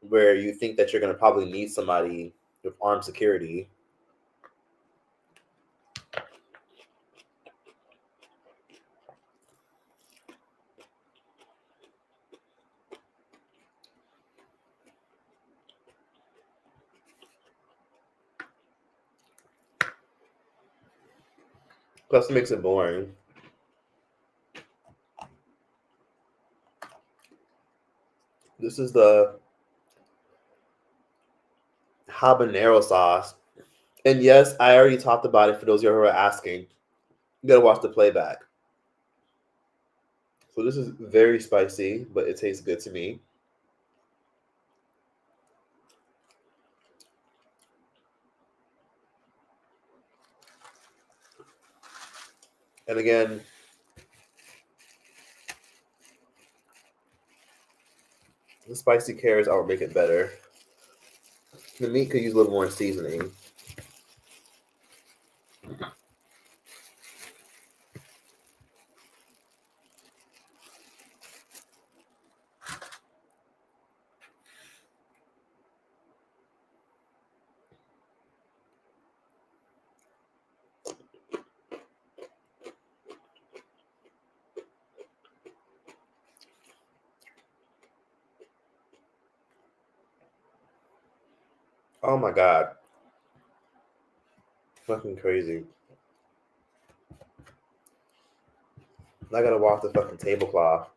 where you think that you're going to probably need somebody with armed security. Plus, it makes it boring. This is the habanero sauce. And yes, I already talked about it for those of you who are asking. You gotta watch the playback. So this is very spicy, but it tastes good to me. And again, the spicy carrots will make it better. The meat could use a little more seasoning. Oh my god. Fucking crazy. I gotta wash the fucking tablecloth.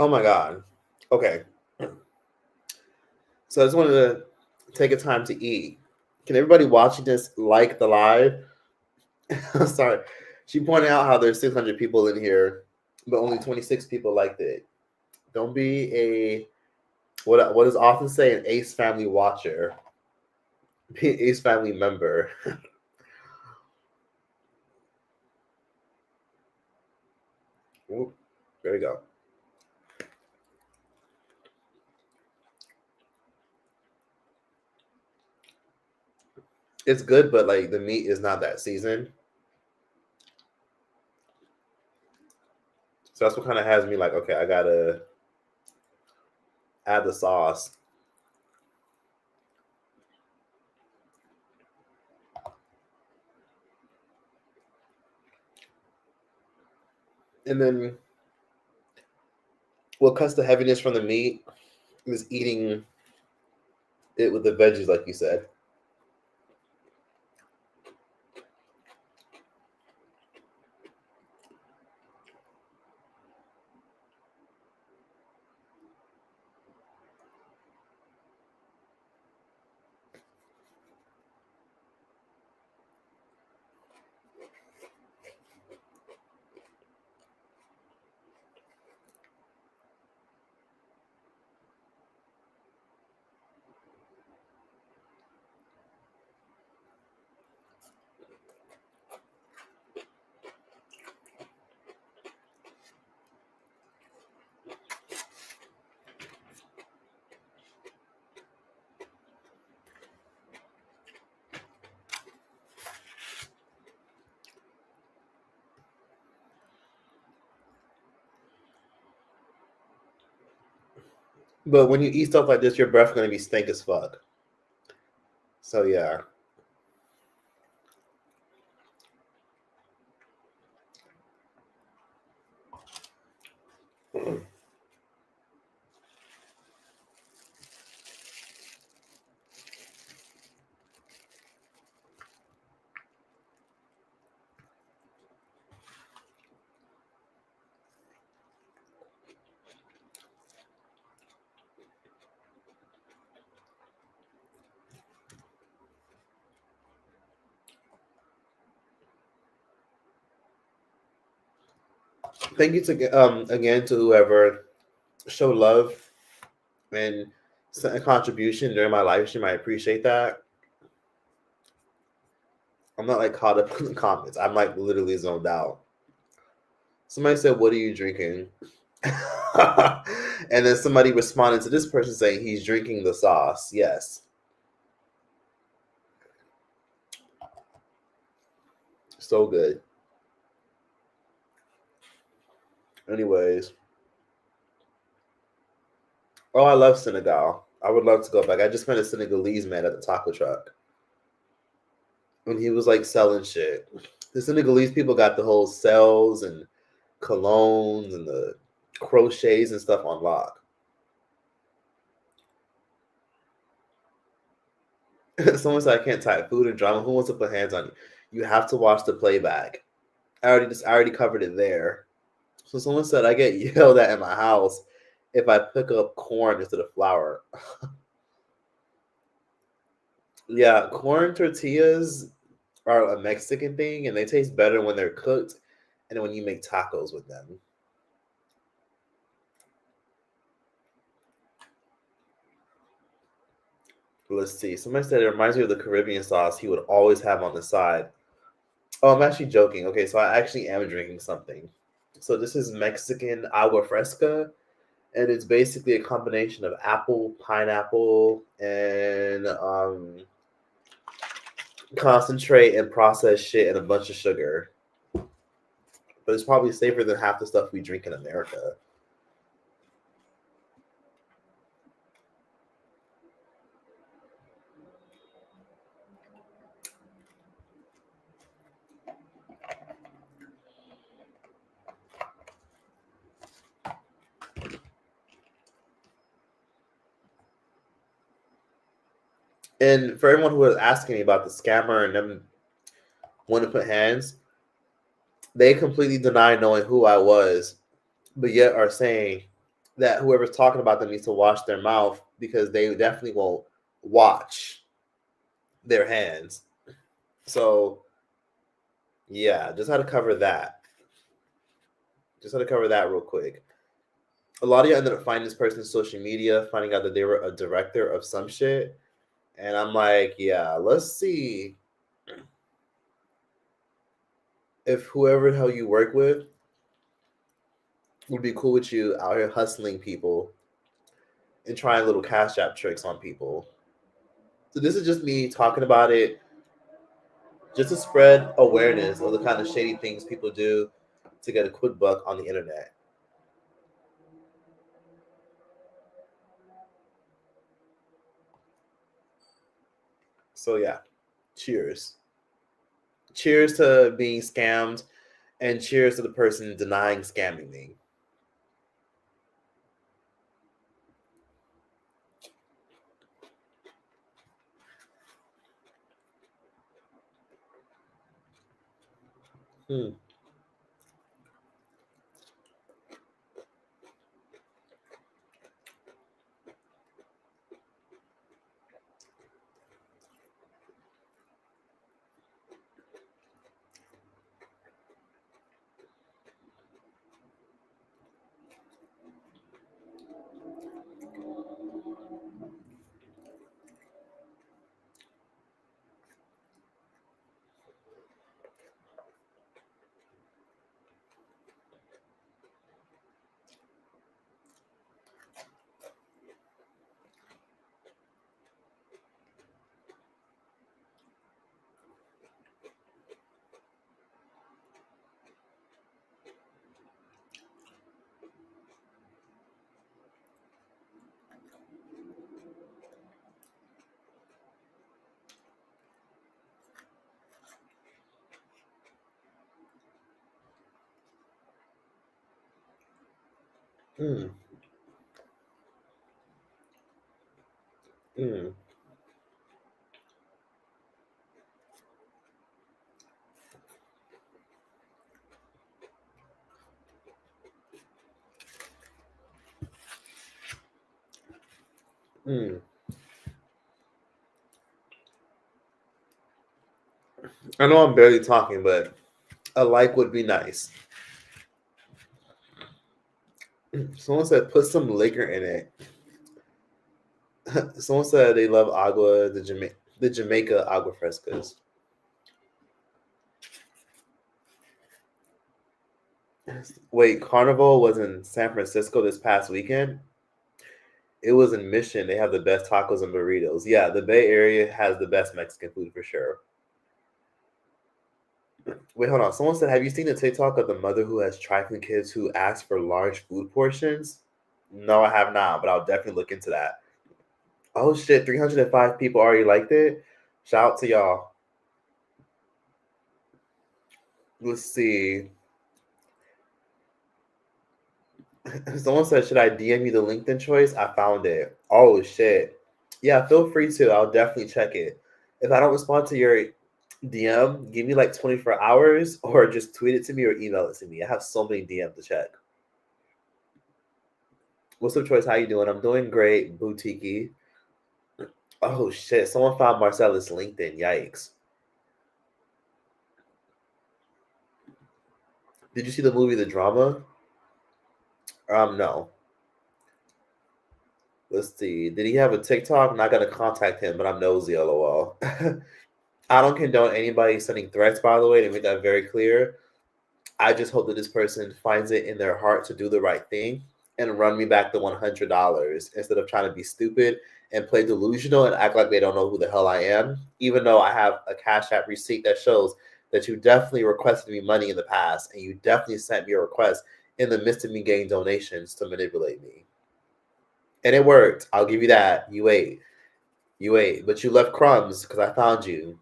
Oh my god. Okay. So I just wanted to take a time to eat. Can everybody watching this like the live? Sorry. She pointed out how there's 600 people in here, but only 26 people liked it. Don't be a what is often say an Ace Family watcher. Be an Ace Family member. Ooh, there you go. It's good, but like the meat is not that seasoned. So that's what kind of has me like, okay, I gotta add the sauce. And then what cuts the heaviness from the meat is eating it with the veggies, like you said. But when you eat stuff like this, your breath gonna be stink as fuck. So yeah. Thank you to again to whoever showed love and sent a contribution during my live stream. I appreciate that. I'm not like caught up in the comments. I'm like literally zoned out. Somebody said, "What are you drinking?" And then somebody responded to this person saying he's drinking the sauce. Yes. So good. Anyways. Oh, I love Senegal. I would love to go back. I just met a Senegalese man at the taco truck. And he was like selling shit. The Senegalese people got the whole cells and colognes and the crochets and stuff on lock. Someone said I can't type food and drama. Who wants to put hands on you? You have to watch the playback. I already covered it there. So someone said I get yelled at in my house if I pick up corn instead of flour. Yeah, corn tortillas are a Mexican thing, and they taste better when they're cooked and when you make tacos with them. Let's see. Somebody said it reminds me of the Caribbean sauce he would always have on the side. Oh, I'm actually joking. Okay, so I actually am drinking something. So this is Mexican agua fresca, and it's basically a combination of apple, pineapple, and concentrate and processed shit and a bunch of sugar. But it's probably safer than half the stuff we drink in America. And for everyone who was asking me about the scammer and them want to put hands, they completely deny knowing who I was, but yet are saying that whoever's talking about them needs to wash their mouth because they definitely won't watch their hands. So, yeah, just had to cover that. Just had to cover that real quick. A lot of you ended up finding this person's social media, finding out that they were a director of some shit. And I'm like, yeah, let's see if whoever the hell you work with would be cool with you out here hustling people and trying little Cash App tricks on people. So this is just me talking about it just to spread awareness of the kind of shady things people do to get a quick buck on the internet. So yeah, cheers. Cheers to being scammed, and cheers to the person denying scamming me. Hmm. Hmm. Hmm. Hmm. I know I'm barely talking, but a like would be nice. Someone said put some liquor in it. Someone said they love agua, the Jamaica agua frescas. Wait, Carnival was in San Francisco this past weekend. It was in Mission. They have the best tacos and burritos. Yeah, the Bay Area has the best Mexican food for sure. Wait, hold on. Someone said, have you seen the TikTok of the mother who has trifling kids who ask for large food portions? No, I have not, but I'll definitely look into that. Oh shit, 305 people already liked it. Shout out to y'all. Let's see. Someone said, should I DM you the LinkedIn choice? I found it. Oh shit. Yeah, feel free to. I'll definitely check it. If I don't respond to your DM, give me like 24 hours or just tweet it to me or email it to me. I have so many DMs to check. What's up, Choice? How you doing? I'm doing great, Boutique. Oh shit! Someone found Marcellus LinkedIn. Yikes! Did you see the movie The Drama? No. Let's see. Did he have a TikTok? I'm not gonna contact him, but I'm nosy. LOL. I don't condone anybody sending threats. By the way, to make that very clear, I just hope that this person finds it in their heart to do the right thing and run me back the $100 instead of trying to be stupid and play delusional and act like they don't know who the hell I am, even though I have a Cash App receipt that shows that you definitely requested me money in the past and you definitely sent me a request in the midst of me getting donations to manipulate me. And it worked. I'll give you that. You ate. You ate. But you left crumbs because I found you.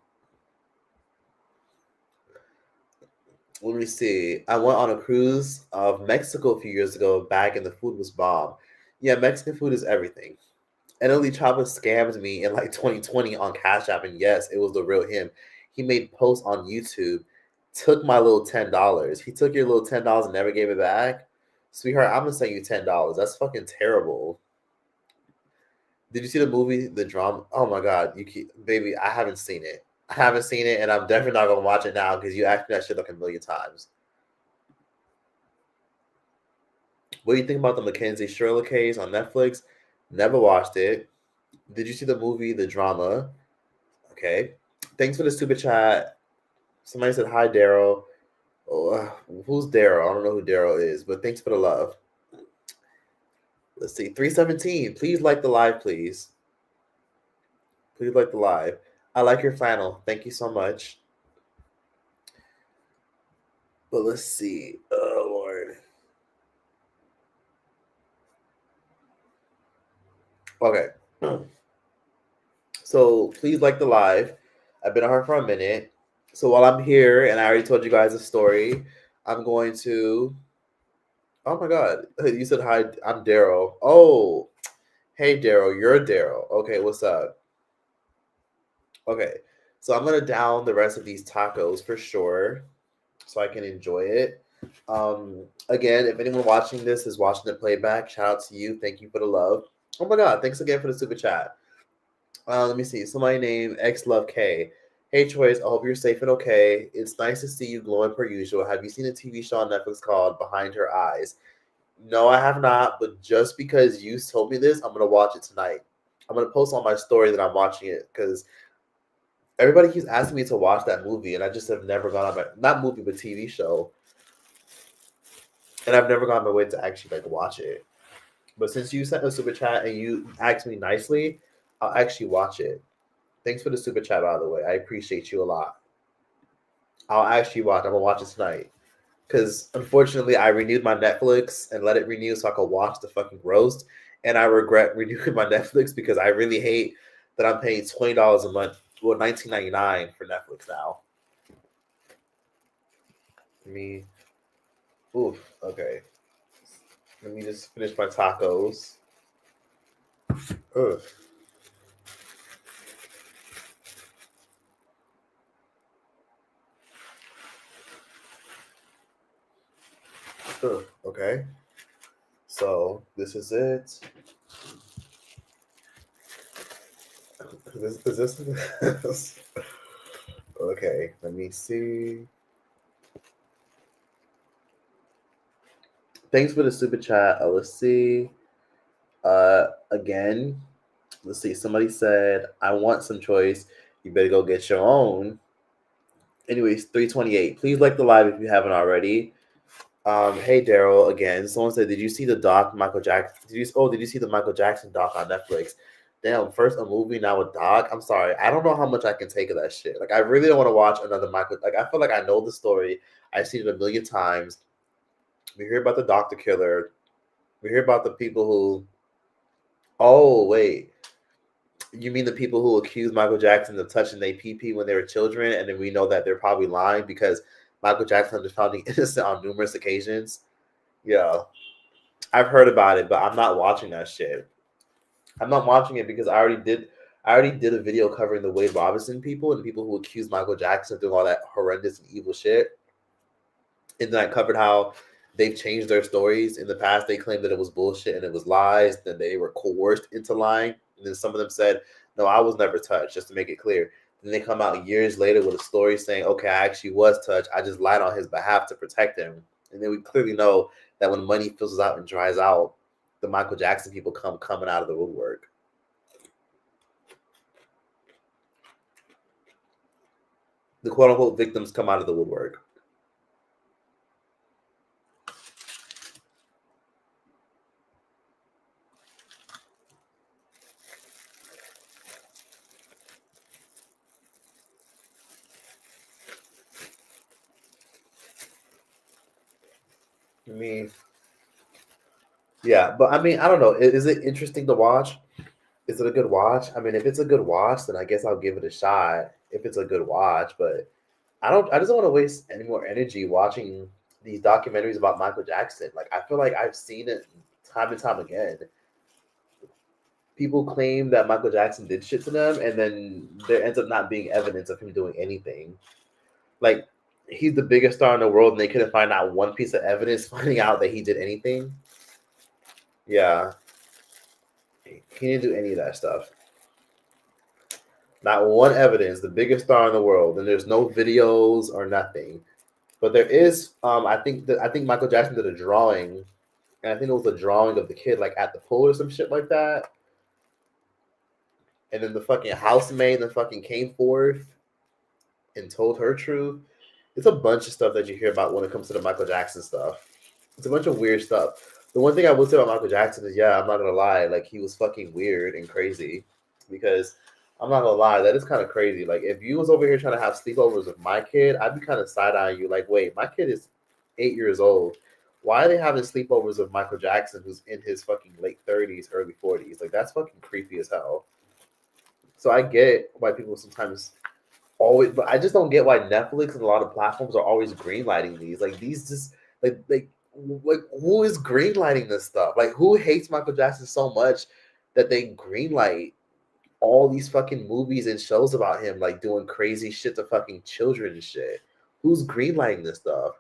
Let me see. I went on a cruise of Mexico a few years ago back and the food was bomb. Yeah, Mexican food is everything. And Ellie Chapa scammed me in like 2020 on Cash App, and yes, it was the real him. He made posts on YouTube, took my little $10. He took your little $10 and never gave it back. Sweetheart, I'm gonna send you $10. That's fucking terrible. Did you see the movie, The Drama? Oh my god, baby, I haven't seen it. I haven't seen it, and I'm definitely not gonna watch it now because you asked me that shit like a million times. What do you think about the Mackenzie Shirley case on Netflix? Never watched it. Did you see the movie The Drama? Okay. Thanks for the super chat. Somebody said hi, Daryl. Oh, who's Daryl? I don't know who Daryl is, but thanks for the love. Let's see. 317. Please like the live, please. Please like the live. I like your flannel. Thank you so much. But let's see. Oh, Lord. Okay. So please like the live. I've been on her for a minute. So while I'm here, and I already told you guys a story, I'm going to. Oh my God. You said hi. I'm Daryl. Oh, hey, Daryl. You're Daryl. Okay, what's up? Okay. So I'm going to down the rest of these tacos for sure so I can enjoy it. Again, if anyone watching this is watching the playback, shout out to you. Thank you for the love. Oh my God. Thanks again for the super chat. Let me see. Somebody named X Love K. Hey, Choice. I hope you're safe and okay. It's nice to see you glowing per usual. Have you seen a TV show on Netflix called Behind Her Eyes? No, I have not. But just because you told me this, I'm gonna watch it tonight. I'm gonna post on my story that I'm watching it because everybody keeps asking me to watch that movie, and I just have never gone on my not movie but TV show, and I've never gone my way to actually like watch it. But since you sent a super chat and you asked me nicely, I'll actually watch it. Thanks for the super chat, by the way. I appreciate you a lot. I'll actually watch. I'm gonna watch it tonight because unfortunately I renewed my Netflix and let it renew so I could watch the fucking roast, and I regret renewing my Netflix because I really hate that I'm paying $20 a month, well $19.99 for Netflix now. Okay. Let me just finish my tacos. Ugh. Okay. So this is it. Is this okay, let me see. Thanks for the super chat. Let's see. Again, let's see. Somebody said, "I want some choice. You better go get your own." Anyways, 328. Please like the live if you haven't already. Hey Daryl again. Someone said, "Did you see the doc Michael Jackson? Did you see the Michael Jackson doc on Netflix?" Damn, first a movie, now a doc. I'm sorry, I don't know how much I can take of that shit. Like, I really don't want to watch another Michael. Like, I feel like I know the story. I've seen it a million times. We hear about the doctor killer. We hear about the people who. Oh wait, you mean the people who accuse Michael Jackson of touching their pee when they were children, and then we know that they're probably lying because Michael Jackson was found innocent on numerous occasions. Yeah, I've heard about it, but I'm not watching that shit. I'm not watching it because I already did a video covering the Wade Robinson people and the people who accused Michael Jackson of doing all that horrendous and evil shit. And then I covered how they've changed their stories. In the past, they claimed that it was bullshit and it was lies, then they were coerced into lying. And then some of them said, "No, I was never touched," just to make it clear. Then they come out years later with a story saying, "Okay, I actually was touched. I just lied on his behalf to protect him." And then we clearly know that when money fizzles out and dries out, the Michael Jackson people coming out of the woodwork. The quote unquote victims come out of the woodwork. I mean, yeah, but I mean, I don't know. Is it interesting to watch? Is it a good watch? I mean, if it's a good watch, then I guess I'll give it a shot. If it's a good watch, but I don't. I just don't want to waste any more energy watching these documentaries about Michael Jackson. Like, I feel like I've seen it time and time again. People claim that Michael Jackson did shit to them, and then there ends up not being evidence of him doing anything. Like, he's the biggest star in the world, and they couldn't find out one piece of evidence finding out that he did anything. Yeah, he didn't do any of that stuff. Not one evidence. The biggest star in the world, and there's no videos or nothing. But there is. I think Michael Jackson did a drawing, and I think it was a drawing of the kid like at the pool or some shit like that. And then the fucking housemaid then fucking came forth and told her truth. It's a bunch of stuff that you hear about when it comes to the Michael Jackson stuff. It's a bunch of weird stuff. The one thing I will say about Michael Jackson is, yeah, I'm not gonna lie, like, he was fucking weird and crazy. Because I'm not gonna lie, that is kind of crazy. Like, if you was over here trying to have sleepovers with my kid, I'd be kind of side eyeing you. Like, wait, my kid is 8 years old. Why are they having sleepovers with Michael Jackson, who's in his fucking late 30s, early 40s? Like, that's fucking creepy as hell. So I get why people sometimes always, but I just don't get why Netflix and a lot of platforms are always greenlighting these. Like, these just like who is greenlighting this stuff? Like, who hates Michael Jackson so much that they greenlight all these fucking movies and shows about him, like doing crazy shit to fucking children and shit? Who's greenlighting this stuff?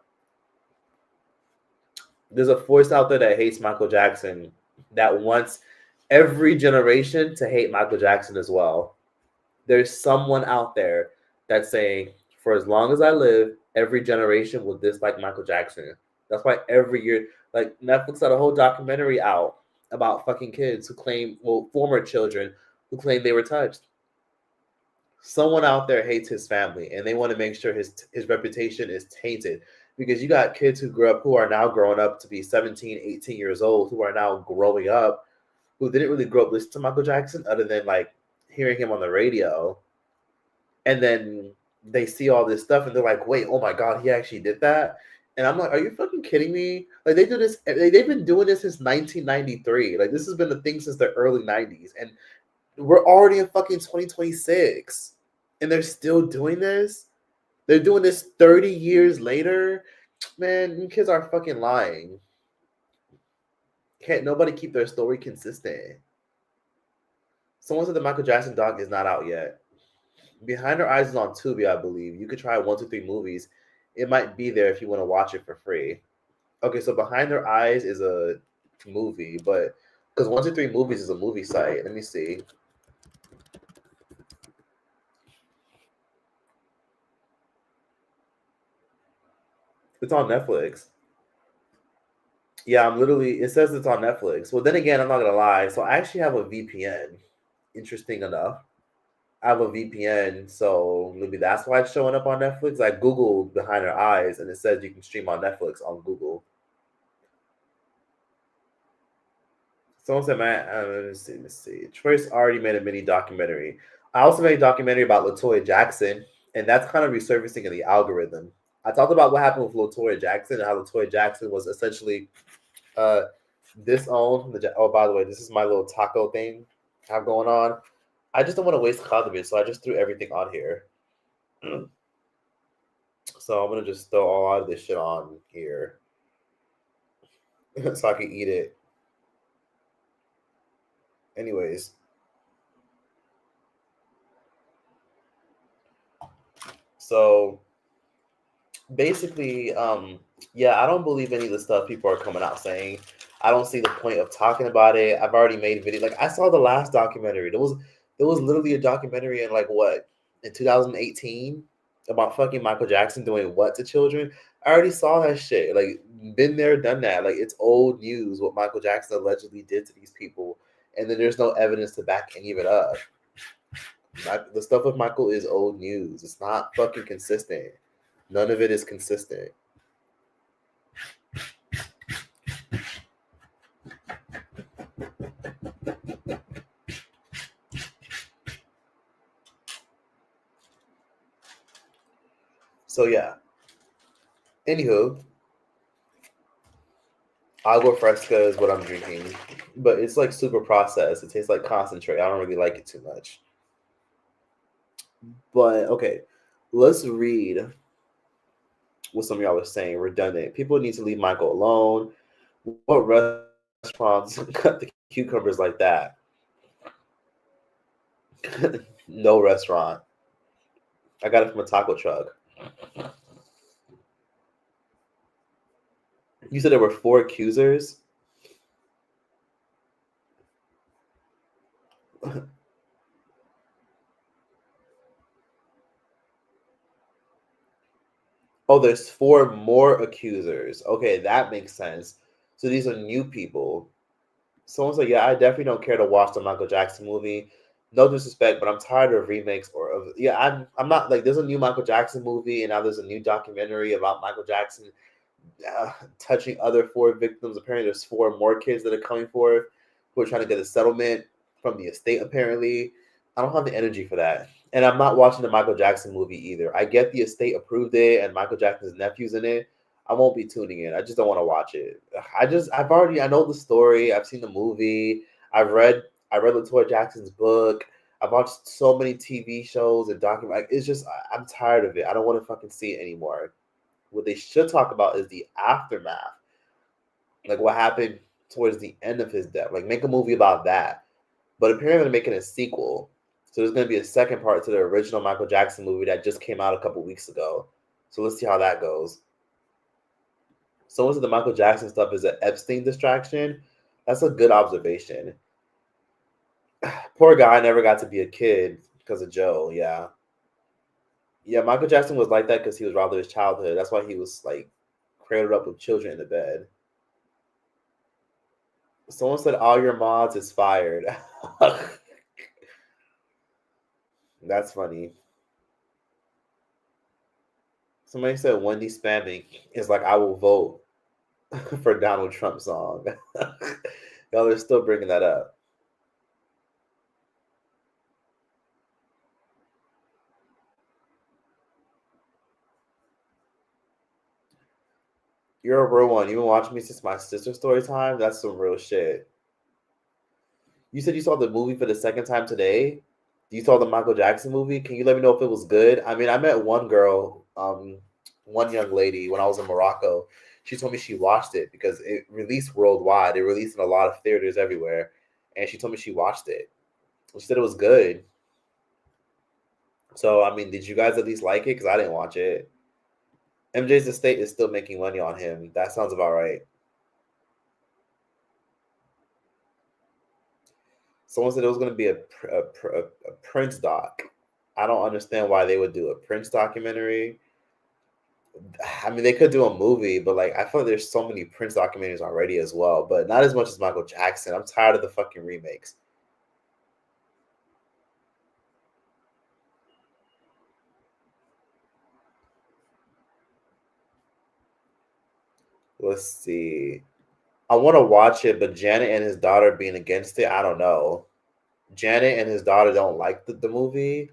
There's a force out there that hates Michael Jackson that wants every generation to hate Michael Jackson as well. There's someone out there that's saying, for as long as I live, every generation will dislike Michael Jackson. That's why every year, like, Netflix had a whole documentary out about fucking kids who claim, well, former children who claim they were touched. Someone out there hates his family, and they want to make sure his reputation is tainted, because you got kids who are now growing up to be 17, 18 years old, who are now growing up, who didn't really grow up listening to Michael Jackson other than like hearing him on the radio. And then they see all this stuff and they're like, wait, oh my God, he actually did that? And I'm like, are you fucking kidding me? Like, they do this, they've been doing this since 1993. Like, this has been the thing since the early 90s. And we're already in fucking 2026. And they're still doing this? They're doing this 30 years later? Man, you kids are fucking lying. Can't nobody keep their story consistent. Someone said the Michael Jackson doc is not out yet. Behind Her Eyes is on Tubi, I believe. You could try 1, 2, 3 movies. It might be there if you want to watch it for free. Okay, so Behind Her Eyes is a movie, but because 1, 2, 3 movies is a movie site. Let me see. It's on Netflix. Yeah, I'm literally. It says it's on Netflix. Well, then again, I'm not gonna lie. So I actually have a VPN. Interesting enough, I have a VPN, so maybe that's why it's showing up on Netflix. I googled Behind Her Eyes, and it says you can stream on Netflix on Google. Someone said, "Man, let's see. Choice already made a mini documentary. I also made a documentary about Latoya Jackson, and that's kind of resurfacing in the algorithm. I talked about what happened with Latoya Jackson and how Latoya Jackson was essentially uh, disowned. Oh, by the way, this is my little taco thing I have going on. I just don't want to waste condiments, so I just threw everything on here. So I'm gonna just throw all of this shit on here so I can eat it. Anyways, so basically, yeah, I don't believe any of the stuff people are coming out saying. I don't see the point of talking about it. I've already made video. Like I saw the last documentary. There was literally a documentary in like what in 2018 about fucking Michael Jackson doing what to children. I already saw that shit. Like been there, done that. Like it's old news what Michael Jackson allegedly did to these people, and then there's no evidence to back any of it up. The stuff with Michael is old news. It's not fucking consistent. None of it is consistent. So yeah. Anywho, agua fresca is what I'm drinking, but it's like super processed. It tastes like concentrate. I don't really like it too much. But okay, let's read what some of y'all are saying. Redundant. People need to leave Michael alone. What restaurants cut the cucumbers like that? No restaurant. I got it from a taco truck. You said there were 4 accusers. Oh, there's 4 more accusers. Okay, that makes sense. So these are new people. Someone said, "Yeah, I definitely don't care to watch the Michael Jackson movie. No disrespect, but I'm tired of remakes or of yeah. I'm not like there's a new Michael Jackson movie and now there's a new documentary about Michael Jackson touching other 4 victims. Apparently, there's 4 more kids that are coming forth who are trying to get a settlement from the estate. Apparently, I don't have the energy for that, and I'm not watching the Michael Jackson movie either. I get the estate approved it, and Michael Jackson's nephew's in it. I won't be tuning in. I just don't want to watch it. I know the story. I've seen the movie. I read Latoya Jackson's book. I've watched so many TV shows and documentaries. Like, it's just I'm tired of it. I don't want to fucking see it anymore. What they should talk about is the aftermath, like what happened towards the end of his death. Like make a movie about that. But apparently they're making a sequel, so there's going to be a second part to the original Michael Jackson movie that just came out a couple weeks ago. So let's see how that goes. Someone said the Michael Jackson stuff is an Epstein distraction. That's a good observation. Poor guy never got to be a kid because of Joe. Yeah. Yeah, Michael Jackson was like that because he was robbed of his childhood. That's why he was like cradled up with children in the bed. Someone said all your mods is fired. That's funny. Somebody said Wendy spamming is like I will vote for Donald Trump song. Y'all are still bringing that up. You're a real one. You've been watching me since my sister's story time. That's some real shit. You said you saw the movie for the second time today. You saw the Michael Jackson movie. Can you let me know if it was good? I mean, I met one girl, one young lady when I was in Morocco. She told me she watched it because it released worldwide. It released in a lot of theaters everywhere, and she told me she watched it. She said it was good. So, I mean, did you guys at least like it? Because I didn't watch it. MJ's estate is still making money on him. That sounds about right. Someone said it was going to be a Prince doc. I don't understand why they would do a Prince documentary. I mean, they could do a movie, but like I feel like there's so many Prince documentaries already as well, but not as much as Michael Jackson. I'm tired of the fucking remakes. Let's see. I want to watch it, but Janet and his daughter being against it, I don't know. Janet and his daughter don't like the movie.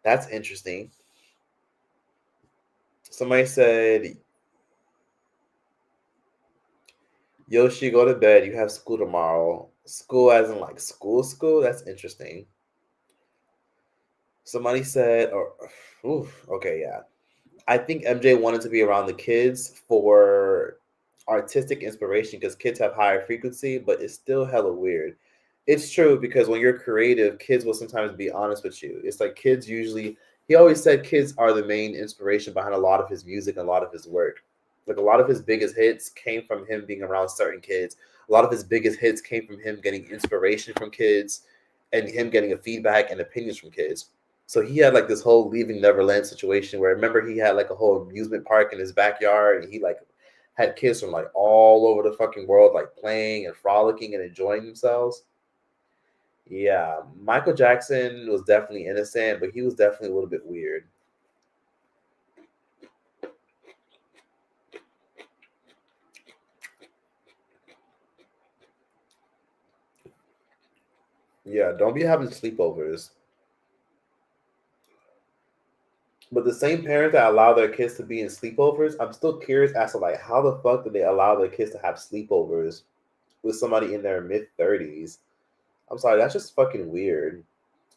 That's interesting. Somebody said, Yoshi, go to bed. You have school tomorrow. School as in like school? That's interesting. Somebody said, or, oof, okay, yeah. I think MJ wanted to be around the kids for artistic inspiration because kids have higher frequency, but it's still hella weird. It's true because when you're creative, kids will sometimes be honest with you. It's like kids usually, he always said kids are the main inspiration behind a lot of his music and a lot of his work. Like a lot of his biggest hits came from him being around certain kids. A lot of his biggest hits came from him getting inspiration from kids and him getting a feedback and opinions from kids. So he had like this whole Leaving Neverland situation where remember he had like a whole amusement park in his backyard and he like had kids from like all over the fucking world like playing and frolicking and enjoying themselves. Yeah, Michael Jackson was definitely innocent, but he was definitely a little bit weird. Yeah, don't be having sleepovers. But the same parents that allow their kids to be in sleepovers, I'm still curious as to like how the fuck do they allow their kids to have sleepovers with somebody in their mid 30s? I'm sorry, that's just fucking weird.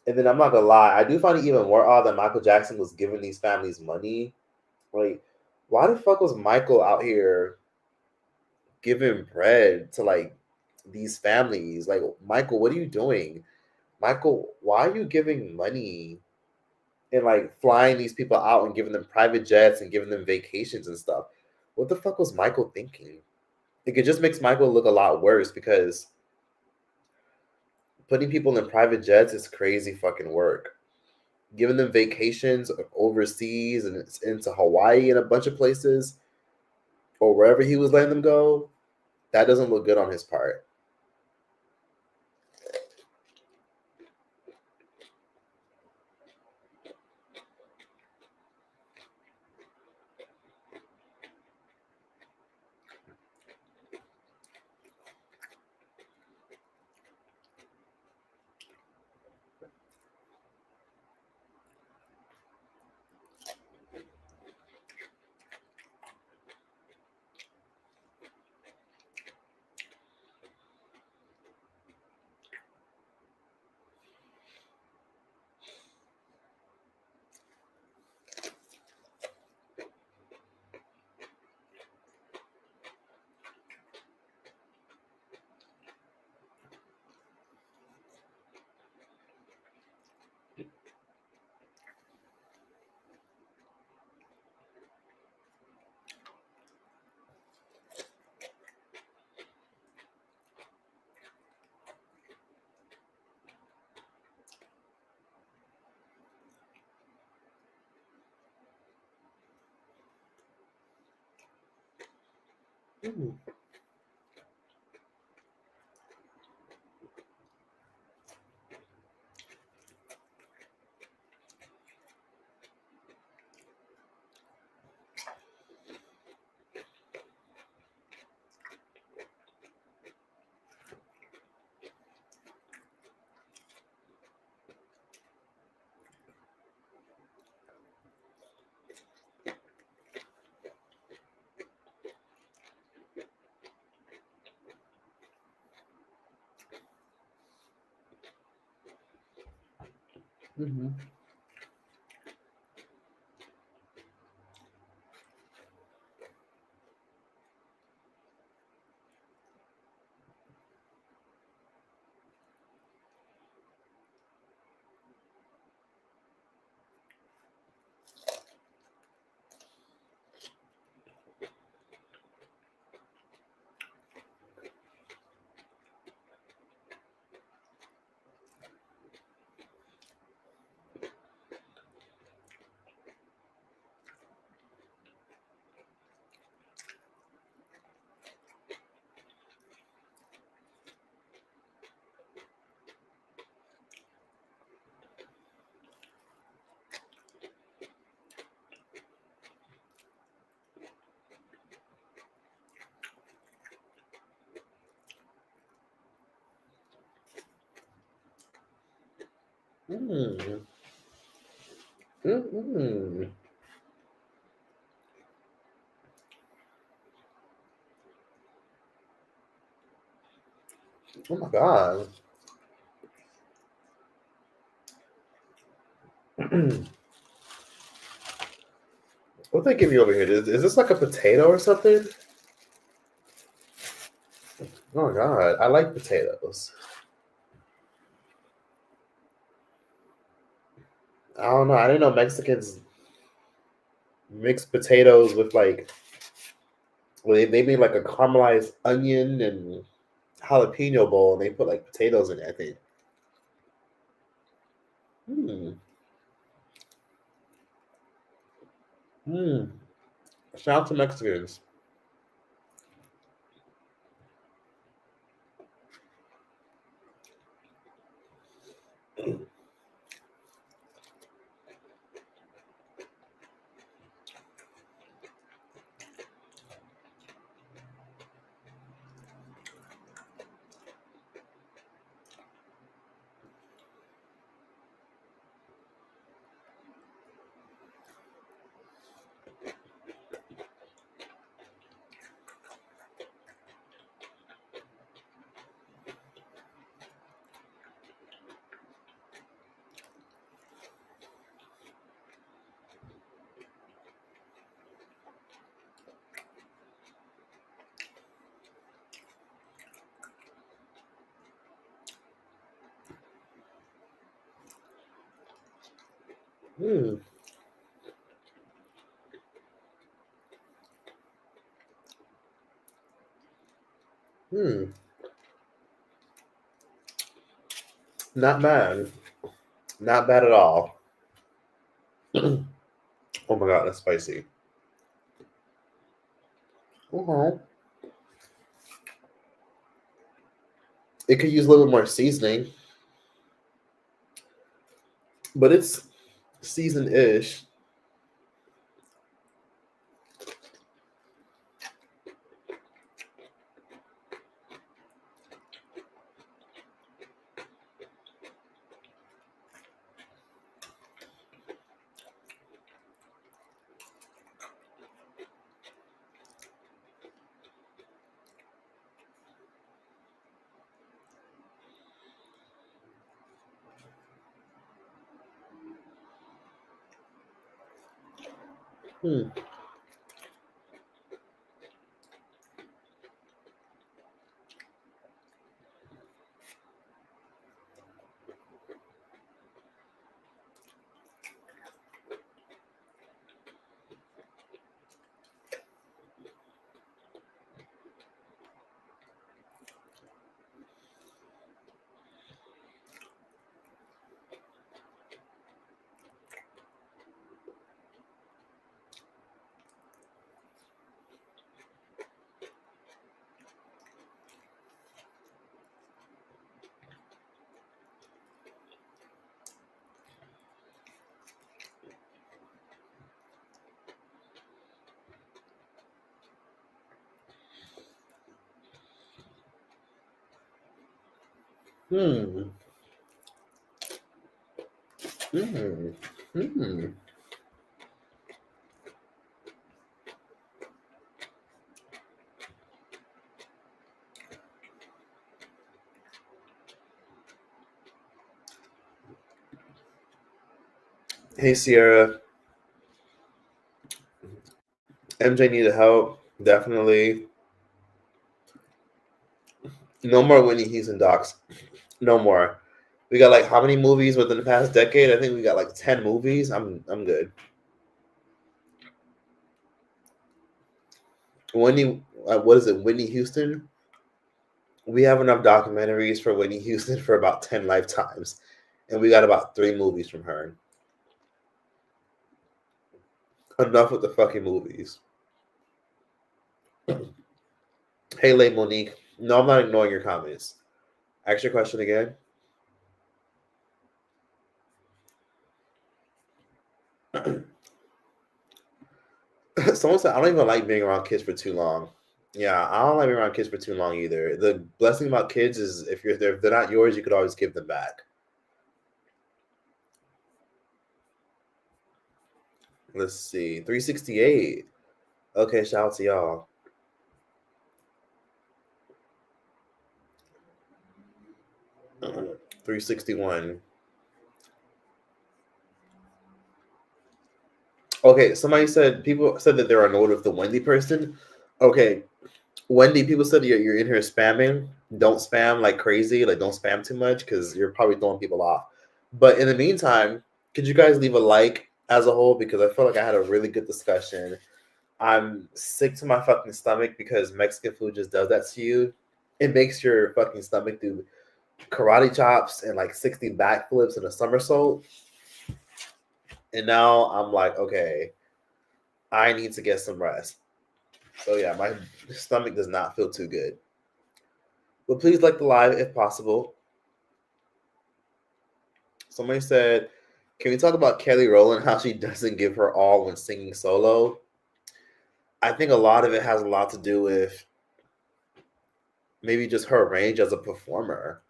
And then I'm not gonna lie, I do find it even more odd that Michael Jackson was giving these families money. Like, why the fuck was Michael out here giving bread to like these families? Like, Michael, what are you doing? Michael, why are you giving money and like flying these people out and giving them private jets and giving them vacations and stuff? What the fuck was Michael thinking? Like, it just makes Michael look a lot worse because putting people in private jets is crazy fucking work. Giving them vacations overseas and it's into Hawaii and a bunch of places or wherever he was letting them go, that doesn't look good on his part. Mm. Mm-hmm. Mm. Mm-mm. Oh my god. What they give you over here? Is this like a potato or something? Oh my god, I like potatoes. I don't know. I didn't know Mexicans mix potatoes with like they made like a caramelized onion and jalapeno bowl and they put like potatoes in it, I think. Hmm. Hmm. Shout out to Mexicans. Hmm. Hmm. Not bad. Not bad at all. Oh my god, that's spicy. Okay. It could use a little more seasoning, but it's seasoned-ish. Hmm. Hmm. Hmm. Hmm. Hey Sierra, MJ needed help. Definitely. No more Whitney Houston docs. No more. We got like how many movies within the past decade? I think we got like 10 movies. I'm good. Whitney, what is it? Whitney Houston. We have enough documentaries for Whitney Houston for about 10 lifetimes, and we got about 3 movies from her. Enough with the fucking movies. Hey, late Monique. No, I'm not ignoring your comments. Ask your question again. Someone said I don't even like being around kids for too long. Yeah, I don't like being around kids for too long either. The blessing about kids is if they're not yours, you could always give them back. Let's see. 368. Okay, shout out to y'all. Uh, 361. Okay, people said that they're annoyed with the Wendy person. Okay, Wendy, people said you're in here spamming. Don't spam like crazy. Like, don't spam too much because you're probably throwing people off. But in the meantime, could you guys leave a like as a whole? Because I feel like I had a really good discussion. I'm sick to my fucking stomach because Mexican food just does that to you. It makes your fucking stomach do karate chops and like 60 backflips and a somersault. And now I'm like, okay, I need to get some rest. So yeah, my stomach does not feel too good. But please like the live if possible. Somebody said, can we talk about Kelly Rowland, how she doesn't give her all when singing solo? I think a lot of it has a lot to do with maybe just her range as a performer.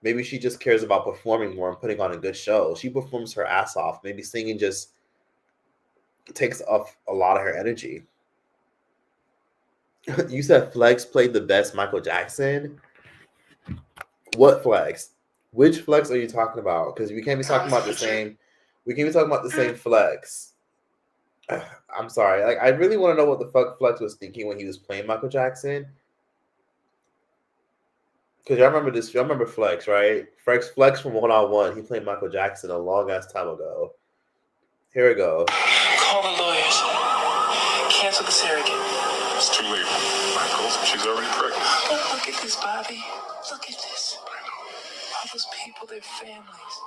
Maybe she just cares about performing more and putting on a good show. She performs her ass off. Maybe singing just takes off a lot of her energy. You said Flex played the best Michael Jackson. What Flex? Which Flex are you talking about? Because we can't be talking about the same. We can't be talking about the same Flex. I'm sorry. Like, I really want to know what the fuck Flex was thinking when he was playing Michael Jackson. Because y'all remember this. Y'all remember Flex, right? Flex from 1-on-1. He played Michael Jackson a long ass time ago. Here we go. Call the lawyers. Cancel the surrogate. It's too late, Michael. She's already pregnant. Oh, look at this, Bobby. Look at this. All those people, their families.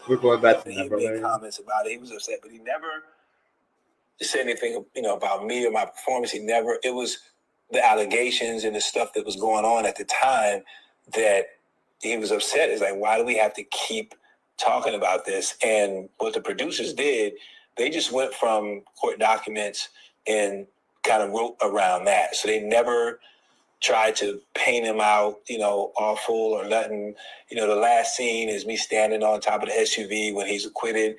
We're going back to He made Neverland. comments about it. He was upset, but he never said anything, about me or my performance. It was the allegations and the stuff that was going on at the time that he was upset. It's like, why do we have to keep talking about this? And what the producers did, they just went from court documents and kind of wrote around that. So they never tried to paint him out, awful or nothing. The last scene is me standing on top of the SUV when he's acquitted.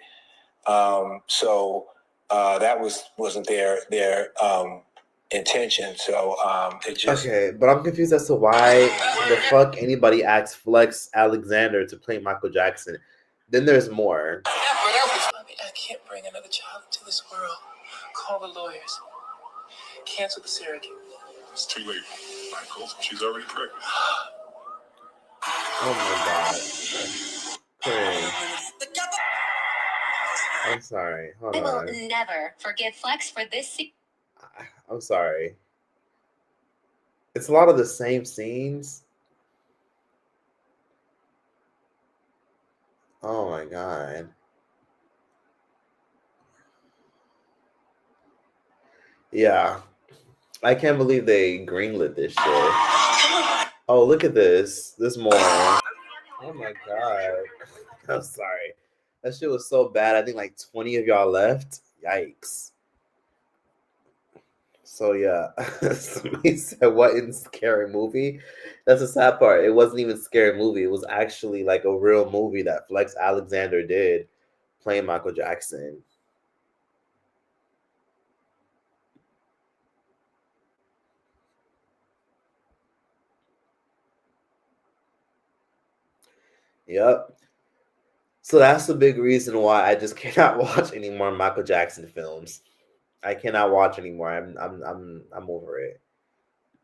So that wasn't their intention. So it just Okay, but I'm confused as to why the fuck anybody asked Flex Alexander to play Michael Jackson. Then there's more. I can't bring another child into this world. Call the lawyers. Cancel the surrogate. It's too late, Michael. She's already pregnant. Oh my god. Okay. I'm sorry. Hold I will on. never forgive Flex for this. I'm sorry. It's a lot of the same scenes. Oh my god. Yeah. I can't believe they greenlit this shit. Oh, look at this. There's more. Oh my god. I'm sorry. That shit was so bad. I think like 20 of y'all left. Yikes. So yeah. Somebody said, what in Scary Movie? That's the sad part. It wasn't even Scary Movie. It was actually like a real movie that Flex Alexander did playing Michael Jackson. Yep. So that's the big reason why I just cannot watch any more Michael Jackson films. I cannot watch anymore. I'm over it.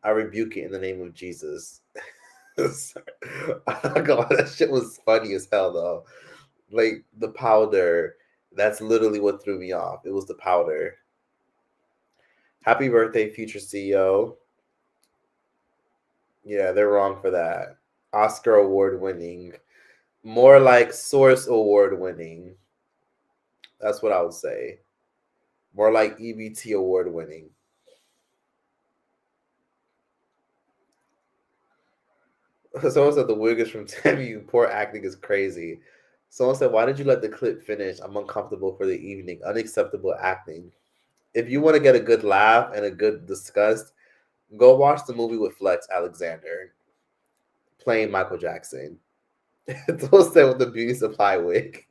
I rebuke it in the name of Jesus. Sorry. I'm not gonna lie, that shit was funny as hell though. Like the powder, that's literally what threw me off. It was the powder. Happy birthday, future CEO. Yeah, they're wrong for that. Oscar award winning. More like Source award winning. That's what I would say. More like EBT award winning. Someone said the wig is from Tammy. Poor acting is crazy. Someone said, why did you let the clip finish? I'm uncomfortable for the evening. Unacceptable acting. If you want to get a good laugh and a good disgust, go watch the movie with Flex Alexander playing Michael Jackson. Someone said with the beauty supply wig.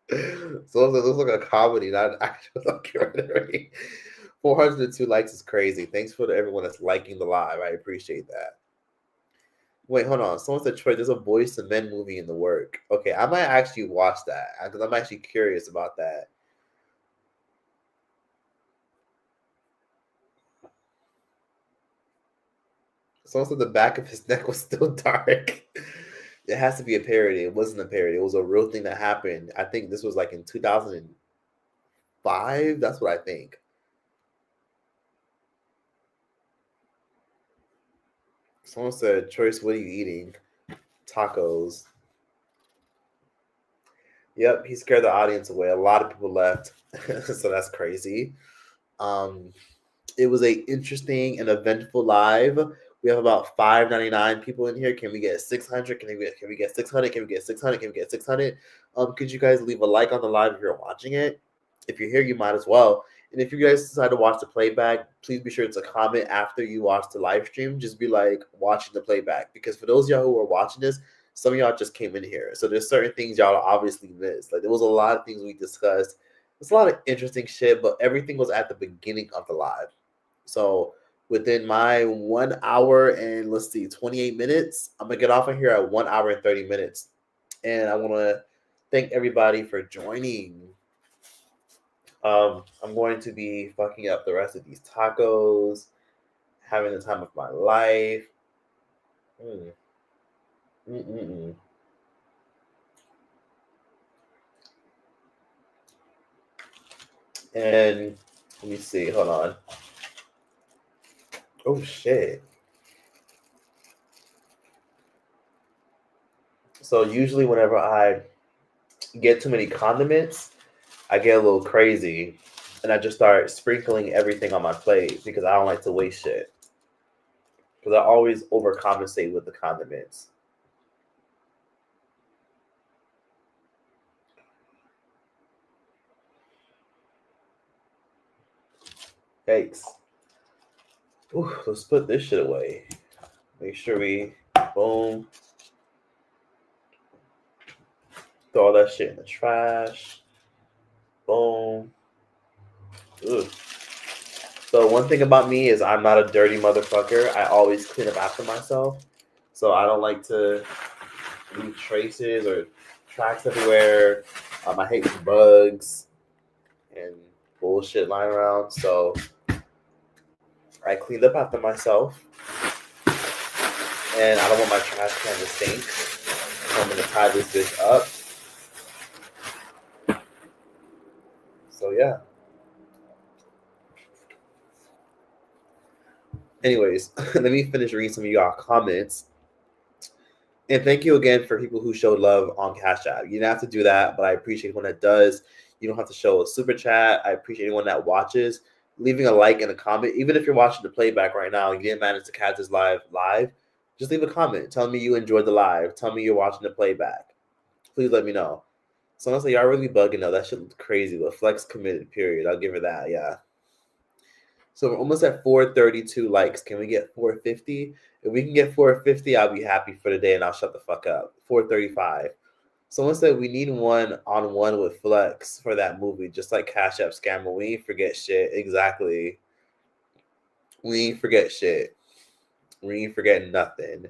Someone said it looks like a comedy, not an actual documentary. 402 likes is crazy. Thanks for everyone that's liking the live. I appreciate that. Wait, hold on. Someone said, Troy, there's a Boys to Men movie in the work. Okay, I might actually watch that because I'm actually curious about that. Someone said the back of his neck was still dark. It has to be a parody. It wasn't a parody. It was a real thing that happened. I think this was like in 2005. That's what I think. Someone said, Choice, what are you eating? Tacos. Yep, he scared the audience away. A lot of people left. So that's crazy. It was a interesting and eventful live. We have about 599 people in here. Can we get 600? Can we get 600? Can we get 600? Can we get 600? Could you guys leave a like on the live if you're watching it? If you're here, you might as well. And if you guys decide to watch the playback, please be sure to comment after you watch the live stream. Just be like watching the playback. Because for those of y'all who are watching this, some of y'all just came in here. So there's certain things y'all obviously missed. Like there was a lot of things we discussed. There's a lot of interesting shit, but everything was at the beginning of the live. So within my 1 hour and 28 minutes, I'm gonna get off of here at 1 hour and 30 minutes. And I want to thank everybody for joining. I'm going to be fucking up the rest of these tacos, having the time of my life. And let me see, hold on. Oh shit. So usually whenever I get too many condiments, I get a little crazy and I just start sprinkling everything on my plate because I don't like to waste shit. Because I always overcompensate with the condiments. Thanks. Ooh, let's put this shit away. Make sure we, boom. Throw all that shit in the trash. Boom. Ugh. So one thing about me is I'm not a dirty motherfucker. I always clean up after myself. So I don't like to leave traces or tracks everywhere. I hate bugs and bullshit lying around. So I cleaned up after myself. And I don't want my trash can to stink. So I'm going to tie this bitch up. So yeah. Anyways, let me finish reading some of y'all comments. And thank you again for people who showed love on Cash App. You didn't have to do that, but I appreciate anyone that does. You don't have to show a super chat. I appreciate anyone that watches. Leaving a like and a comment. Even if you're watching the playback right now and you didn't manage to catch this live, just leave a comment. Tell me you enjoyed the live. Tell me you're watching the playback. Please let me know. Someone say, y'all really bugging though. That shit looks crazy, but Flex committed, period. I'll give her that, yeah. So we're almost at 432 likes. Can we get 450? If we can get 450, I'll be happy for the day and I'll shut the fuck up. 435. Someone said we need one-on-one with Flex for that movie, just like Cash App Scammer. We ain't forget shit. Exactly. We ain't forget shit. We ain't forget nothing.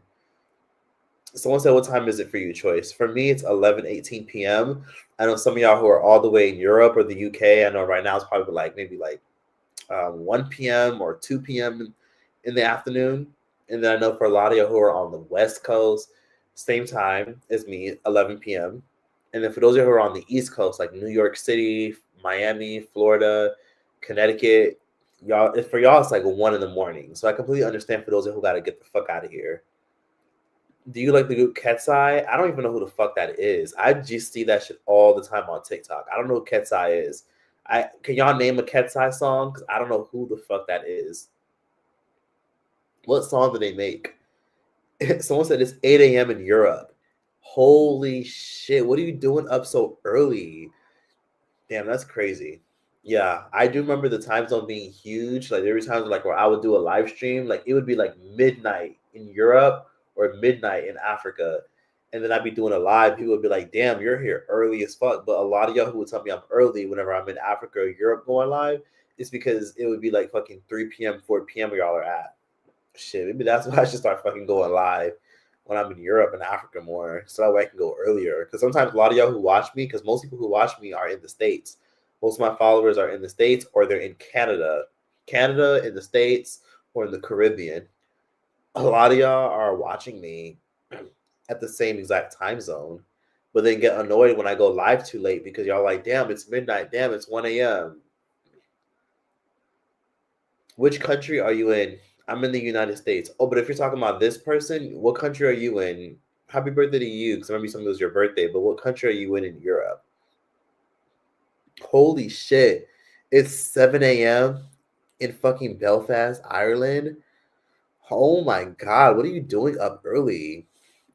Someone said, what time is it for you, Choice? For me, it's 11:18 p.m. I know some of y'all who are all the way in Europe or the UK. I know right now it's probably maybe 1 p.m. or 2 p.m. in the afternoon. And then I know for a lot of you who are on the West Coast, same time as me, 11 p.m. And then for those of you who are on the East Coast, like New York City, Miami, Florida, Connecticut, for y'all, it's 1 in the morning. So I completely understand for those of you who got to get the fuck out of here. Do you like the group Ketsai? I don't even know who the fuck that is. I just see that shit all the time on TikTok. I don't know who Ketsai is. Can y'all name a Ketsai song? Because I don't know who the fuck that is. What song do they make? Someone said it's 8 a.m. in Europe. Holy shit! What are you doing up so early? Damn, that's crazy. Yeah, I do remember the time zone being huge. Like there were times like where I would do a live stream, like it would be like midnight in Europe or midnight in Africa, and then I'd be doing a live. People would be like, "Damn, you're here early as fuck." But a lot of y'all who would tell me I'm early whenever I'm in Africa or Europe going live, it's because it would be like fucking 3 p.m., 4 p.m. where y'all are at. Shit, maybe that's why I should start fucking going live when I'm in Europe and Africa more, so that way I can go earlier. Because sometimes a lot of y'all who watch me, because most people who watch me are in the States. Most of my followers are in the States or they're in Canada, in the States, or in the Caribbean. A lot of y'all are watching me at the same exact time zone, but then get annoyed when I go live too late because y'all like, damn, it's midnight, damn, it's 1 a.m. Which country are you in? I'm in the United States. Oh, but if you're talking about this person, what country are you in? Happy birthday to you, because maybe something was your birthday, but what country are you in Europe? Holy shit. It's 7 a.m. in fucking Belfast, Ireland. Oh my god, what are you doing up early?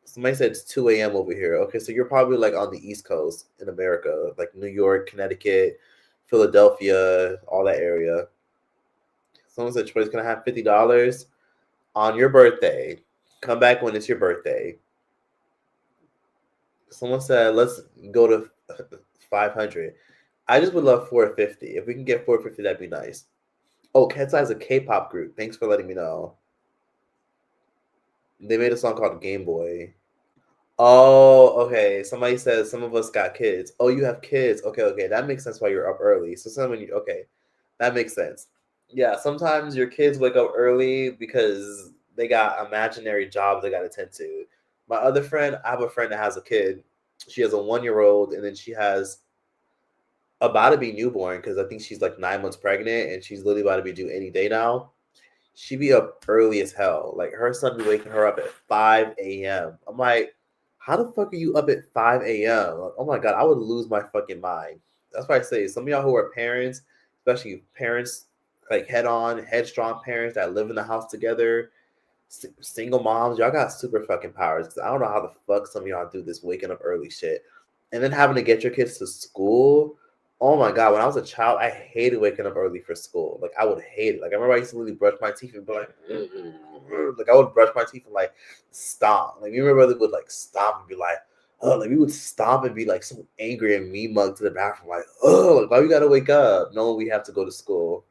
Somebody said it's 2 a.m. over here. Okay, so you're probably like on the East Coast in America, like New York, Connecticut, Philadelphia, all that area. Someone said, Troy's gonna have $50 on your birthday. Come back when it's your birthday. Someone said, let's go to 500. I just would love 450. If we can get 450, that'd be nice. Oh, Cat's Eye is a K-pop group. Thanks for letting me know. They made a song called Game Boy. Oh, okay. Somebody says some of us got kids. Oh, you have kids. Okay. That makes sense why you're up early. So someone you okay. That makes sense. Yeah, sometimes your kids wake up early because they got imaginary jobs they got to tend to. My other friend, I have a friend that has a kid. She has a 1-year-old, and then she has about to be newborn because I think she's like 9 months pregnant, and she's literally about to be due any day now. She be up early as hell. Like her son be waking her up at 5 a.m. I'm like, how the fuck are you up at 5 a.m.? Like, oh my god, I would lose my fucking mind. That's why I say some of y'all who are parents, especially parents like headstrong parents that live in the house together, single moms, y'all got super fucking powers. Cause I don't know how the fuck some of y'all do this waking up early shit, and then having to get your kids to school. Oh my god, when I was a child, I hated waking up early for school. Like I would hate it. Like I remember I used to literally brush my teeth and be like, like I would brush my teeth and like stomp. Like me and my brother would like stomp and be like, oh, like we would stomp and be like so angry and mean mug to the bathroom, like, oh, like why we gotta wake up knowing we have to go to school.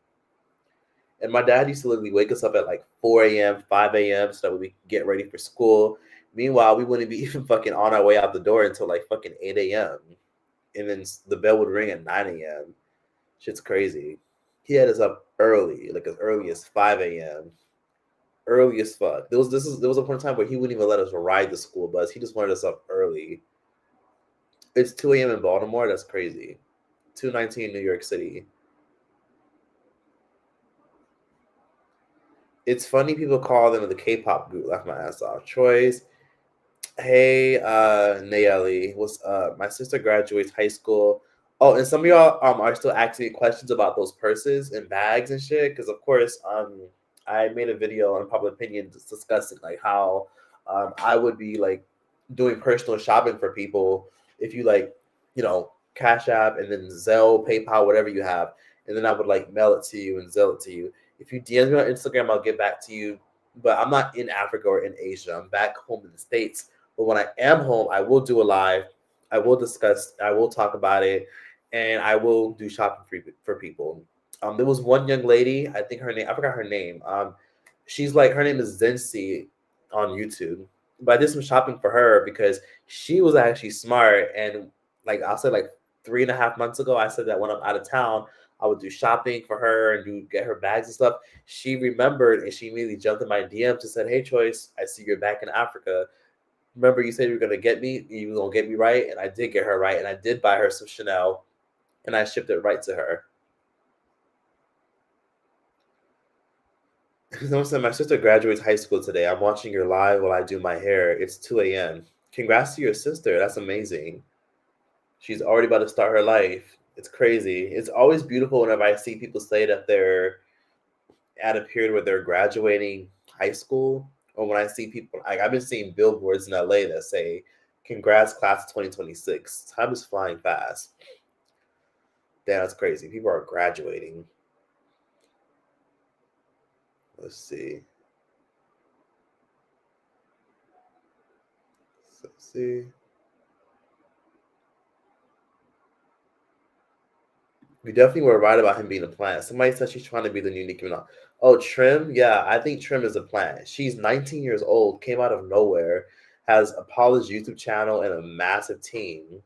And my dad used to literally wake us up at like 4 a.m., 5 a.m. so that we could get ready for school. Meanwhile, we wouldn't be even fucking on our way out the door until like fucking 8 a.m. And then the bell would ring at 9 a.m. Shit's crazy. He had us up early, like as early as 5 a.m. Early as fuck. There was a point in time where he wouldn't even let us ride the school bus. He just wanted us up early. It's 2 a.m. in Baltimore. That's crazy. 2:19 New York City. It's funny people call them the K-pop group. Laugh my ass off. Troy's. Hey, Nayeli, what's up? My sister graduates high school. Oh, and some of y'all are still asking me questions about those purses and bags and shit. Because of course, I made a video on Public Opinion discussing like how I would be like doing personal shopping for people if you like, Cash App and then Zelle, PayPal, whatever you have, and then I would like mail it to you and Zelle it to you. If you DM me on Instagram, I'll get back to you. But I'm not in Africa or in Asia. I'm back home in the States. But when I am home, I will do a live. I will discuss. I will talk about it, and I will do shopping for people. There was one young lady. I think her name. I forgot her name. She's like her name is Zency on YouTube. But I did some shopping for her because she was actually smart. And like I said, like 3.5 months ago, I said that when I'm out of town, I would do shopping for her and get her bags and stuff. She remembered and she immediately jumped in my DMs and said, "Hey, Choice, I see you're back in Africa. Remember you said you were going to get me? You were going to get me right?" And I did get her right. And I did buy her some Chanel and I shipped it right to her. Someone said, my sister graduates high school today. I'm watching your live while I do my hair. It's 2 a.m. Congrats to your sister. That's amazing. She's already about to start her life. It's crazy. It's always beautiful whenever I see people say that they're at a period where they're graduating high school or when I see people, like I've been seeing billboards in LA that say, "Congrats, class of 2026." Time is flying fast. Damn, that's crazy. People are graduating. Let's see. Let's see. We definitely were right about him being a plant. Somebody said she's trying to be the new Nicki Minaj. Oh, Trim? Yeah, I think Trim is a plant. She's 19 years old, came out of nowhere, has Apollo's YouTube channel and a massive team.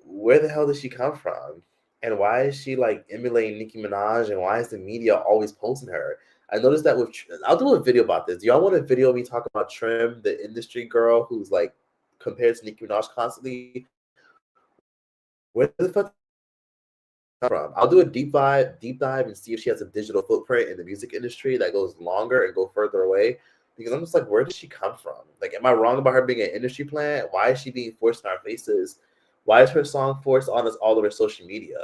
Where the hell did she come from? And why is she like emulating Nicki Minaj? And why is the media always posting her? I noticed that with I'll do a video about this. Do y'all want a video of me talking about Trim, the industry girl who's like compared to Nicki Minaj constantly? Where the fuck from? I'll do a deep dive, and see if she has a digital footprint in the music industry that goes longer and go further away. Because I'm just like, where did she come from? Like, am I wrong about her being an industry plant? Why is she being forced in our faces? Why is her song forced on us all over social media?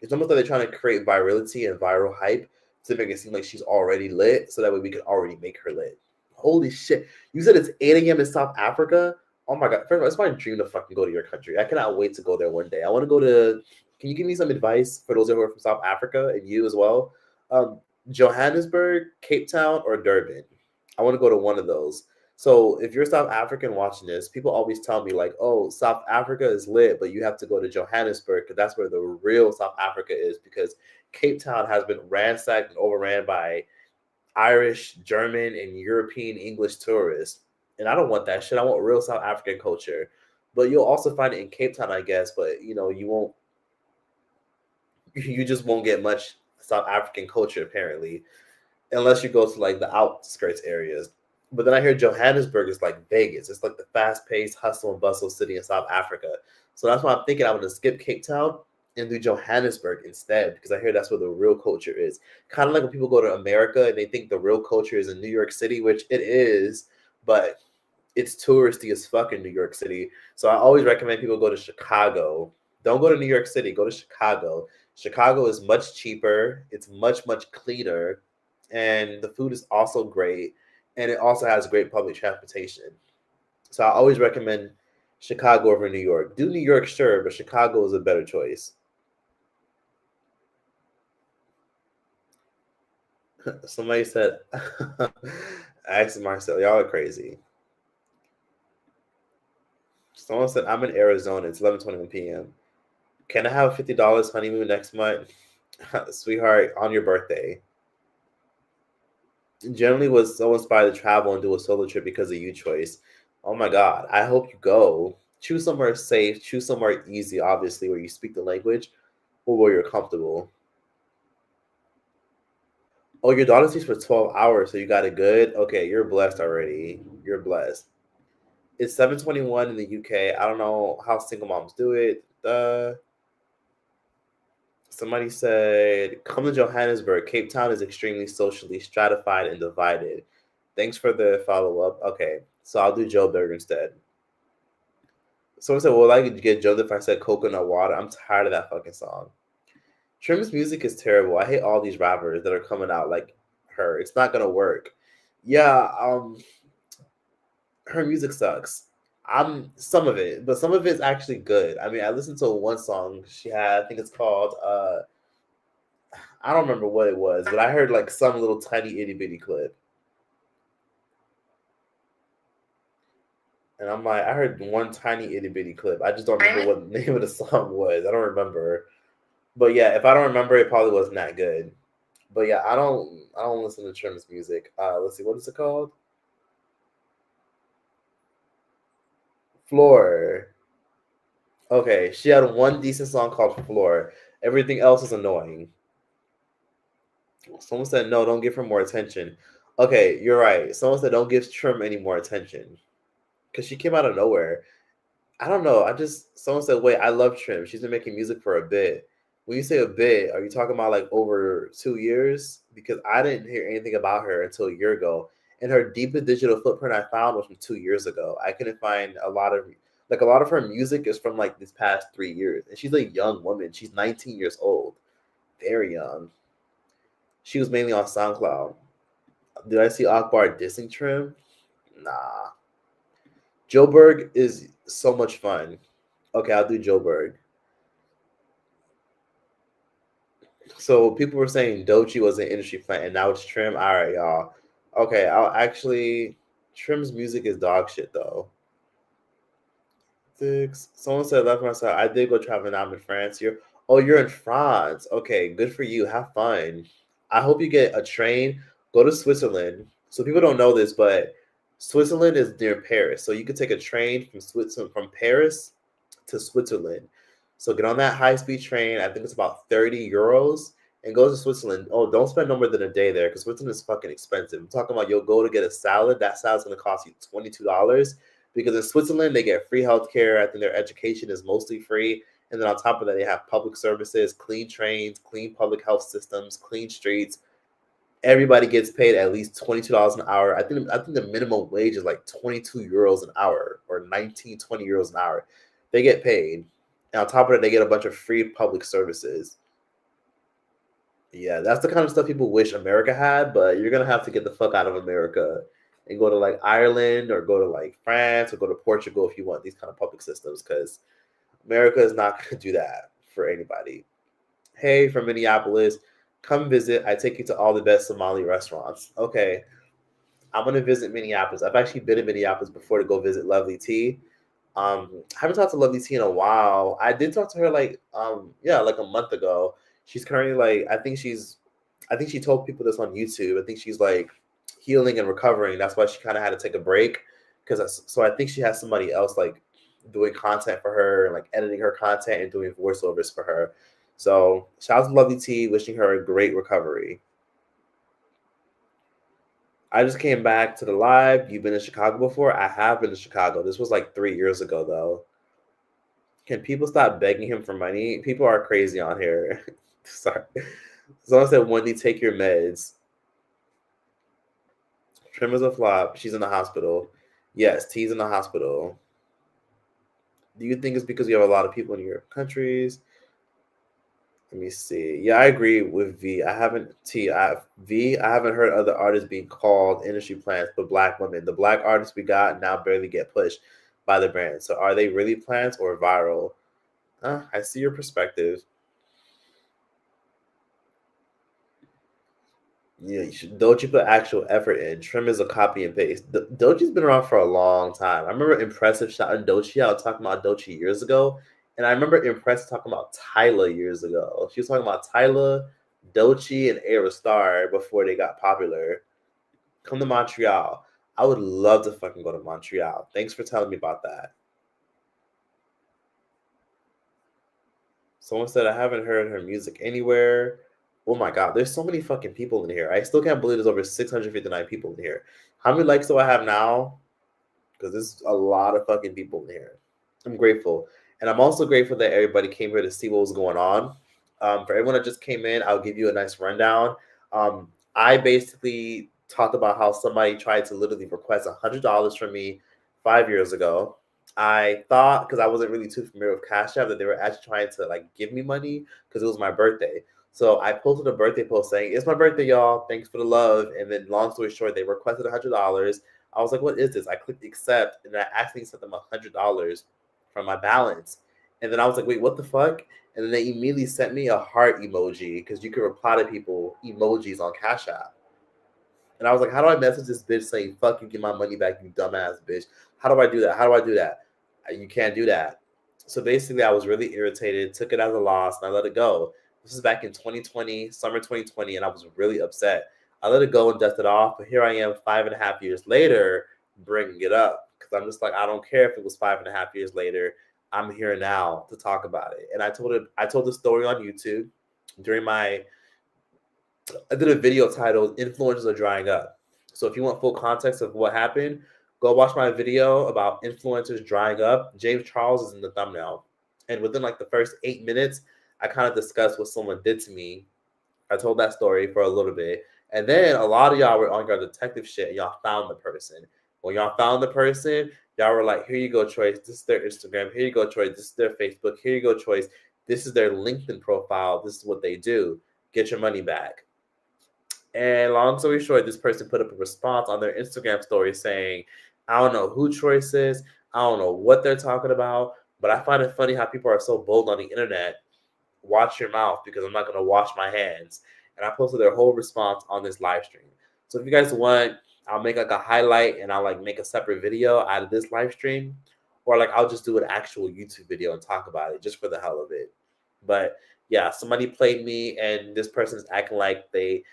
It's almost like they're trying to create virality and viral hype to make it seem like she's already lit, so that way we can already make her lit. Holy shit! You said it's 8 a.m. in South Africa. Oh my god! First of all, it's my dream to fucking go to your country. I cannot wait to go there one day. I want to go to. Can you give me some advice for those who are from South Africa and you as well? Johannesburg, Cape Town, or Durban? I want to go to one of those. So if you're South African watching this, people always tell me like, "Oh, South Africa is lit, but you have to go to Johannesburg because that's where the real South Africa is." Because Cape Town has been ransacked and overran by Irish, German, and European English tourists, and I don't want that shit. I want real South African culture. But you'll also find it in Cape Town, I guess. But you won't. You just won't get much South African culture apparently, unless you go to like the outskirts areas. But then I hear Johannesburg is like Vegas. It's like the fast-paced hustle and bustle city in South Africa. So that's why I'm thinking I'm going to skip Cape Town and do Johannesburg instead, because I hear that's where the real culture is. Kind of like when people go to America and they think the real culture is in New York City, which it is, but it's touristy as fuck in New York City. So I always recommend people go to Chicago. Don't go to New York City. Go to Chicago. Chicago is much cheaper. It's much, much cleaner. And the food is also great. And it also has great public transportation. So I always recommend Chicago over New York. Do New York, sure, but Chicago is a better choice. Somebody said, ask Marcel, y'all are crazy. Someone said, I'm in Arizona. It's 11:21 p.m. Can I have $50 honeymoon next month? Sweetheart, on your birthday. Generally was so inspired to travel and do a solo trip because of you, Choice. Oh my God. I hope you go. Choose somewhere safe. Choose somewhere easy, obviously, where you speak the language or where you're comfortable. Oh, your daughter sleeps for 12 hours, so you got it good? Okay, you're blessed already. You're blessed. It's 7:21 in the UK. I don't know how single moms do it. Somebody said, come to Johannesburg. Cape Town is extremely socially stratified and divided. Thanks for the follow-up. Okay, so I'll do Joburg instead. Someone said, well, I could get Joe if I said coconut water. I'm tired of that fucking song. Trim's music is terrible. I hate all these rappers that are coming out like her. It's not gonna work. Yeah, her music sucks. I'm some of it, but some of it's actually good. I mean, I listened to one song she had. I think it's called I don't remember what it was, but I heard like some little tiny itty bitty clip. And I'm like, I heard one tiny itty bitty clip. I just don't remember what the name of the song was. I don't remember. But yeah, if I don't remember, it probably wasn't that good. But yeah, I don't listen to Trim's music. Let's see, what is it called? Floor. Okay, she had one decent song called Floor. Everything else is annoying. Someone said, no, don't give her more attention. Okay, you're right. Someone said, don't give Trim any more attention. Because she came out of nowhere. I don't know. Someone said, wait, I love Trim. She's been making music for a bit. When you say a bit, are you talking about like over 2 years? Because I didn't hear anything about her until a year ago. And her deepest digital footprint I found was from 2 years ago. I couldn't find a lot of her music is from like this past 3 years. And she's a young woman. She's 19 years old. Very young. She was mainly on SoundCloud. Did I see Akbar dissing Trim? Nah. Joe Berg is so much fun. Okay, I'll do Joe Berg. So people were saying Doechii was an industry plant, and now it's Trim. All right, y'all. Okay, I'll actually. Trim's music is dog shit though. Someone said left my side. I did go traveling. I'm in France. You're in France. Okay, good for you. Have fun. I hope you get a train. Go to Switzerland. So people don't know this, but Switzerland is near Paris. So you could take a train from Switzerland from Paris to Switzerland. So get on that high-speed train. I think it's about 30 euros and go to Switzerland. Oh, don't spend no more than a day there because Switzerland is fucking expensive. I'm talking about you'll go to get a salad. That salad's going to cost you $22 because in Switzerland, they get free healthcare. I think their education is mostly free. And then on top of that, they have public services, clean trains, clean public health systems, clean streets. Everybody gets paid at least $22 an hour. I think the minimum wage is like 22 euros an hour or 19, 20 euros an hour. They get paid. And on top of it, they get a bunch of free public services. Yeah, that's the kind of stuff people wish America had, but you're going to have to get the fuck out of America and go to like Ireland or go to like France or go to Portugal if you want these kind of public systems because America is not going to do that for anybody. Hey, from Minneapolis, come visit. I take you to all the best Somali restaurants. Okay, I'm going to visit Minneapolis. I've actually been in Minneapolis before to go visit Lovely T. I haven't talked to Lovely T in a while. I did talk to her like a month ago. She's currently like, I think she told people this on YouTube. I think she's like healing and recovering. That's why she kind of had to take a break. So I think she has somebody else like doing content for her and like editing her content and doing voiceovers for her. So shout out to Lovely T, wishing her a great recovery. I just came back to the live. You've been in Chicago before? I have been to Chicago. This was like 3 years ago, though. Can people stop begging him for money? People are crazy on here. Sorry. Someone said, Wendy, take your meds. Trim is a flop. She's in the hospital. Yes, T's in the hospital. Do you think it's because you have a lot of people in your countries? Let me see. Yeah, I agree with V. I haven't heard other artists being called industry plants, but Black women. The Black artists we got now barely get pushed by the brand. So are they really plants or viral? I see your perspective. Yeah, Doechii put actual effort in. Trim is a copy and paste. Doechii's been around for a long time. I remember Impressive shouting Doechii out talking about Doechii years ago. And I remember Impressive talking about Tyla years ago. She was talking about Tyla, Doechii, and Ayra Starr before they got popular. Come to Montreal. I would love to fucking go to Montreal. Thanks for telling me about that. Someone said I haven't heard her music anywhere. Oh my God, there's so many fucking people in here. I still can't believe there's over 659 people in here. How many likes do I have now? Because there's a lot of fucking people in here. I'm grateful. And I'm also grateful that everybody came here to see what was going on. For everyone that just came in, I'll give you a nice rundown. I basically talked about how somebody tried to literally request $100 from me 5 years ago. I thought, because I wasn't really too familiar with Cash App, that they were actually trying to like give me money because it was my birthday. So I posted a birthday post saying, it's my birthday, y'all. Thanks for the love. And then long story short, they requested $100. I was like, what is this? I clicked accept and I actually sent them $100 from my balance. And then I was like, wait, what the fuck? And then they immediately sent me a heart emoji because you can reply to people emojis on Cash App. And I was like, how do I message this bitch saying, fuck you, get my money back, you dumbass bitch? How do I do that? How do I do that? You can't do that. So basically, I was really irritated, took it as a loss, and I let it go. This is back in 2020, summer 2020, and I was really upset. I let it go and dust it off, but here I am 5.5 years later bringing it up because I'm just like, I don't care if it was 5.5 years later. I'm here now to talk about it. And I told the story on YouTube I did a video titled Influencers Are Drying Up. So if you want full context of what happened, go watch my video about influencers drying up. James Charles is in the thumbnail. And within like the first 8 minutes, I kind of discussed what someone did to me. I told that story for a little bit. And then a lot of y'all were on your detective shit and y'all found the person. When y'all found the person, y'all were like, here you go, Choice. This is their Instagram. Here you go, Choice. This is their Facebook. Here you go, Choice. This is their LinkedIn profile. This is what they do. Get your money back. And long story short, this person put up a response on their Instagram story saying, I don't know who Choice is. I don't know what they're talking about, but I find it funny how people are so bold on the internet. Watch your mouth because I'm not going to wash my hands. And I posted their whole response on this live stream. So if you guys want, I'll make like a highlight and I'll like make a separate video out of this live stream. Or like I'll just do an actual YouTube video and talk about it just for the hell of it. But yeah, somebody played me and this person is acting like they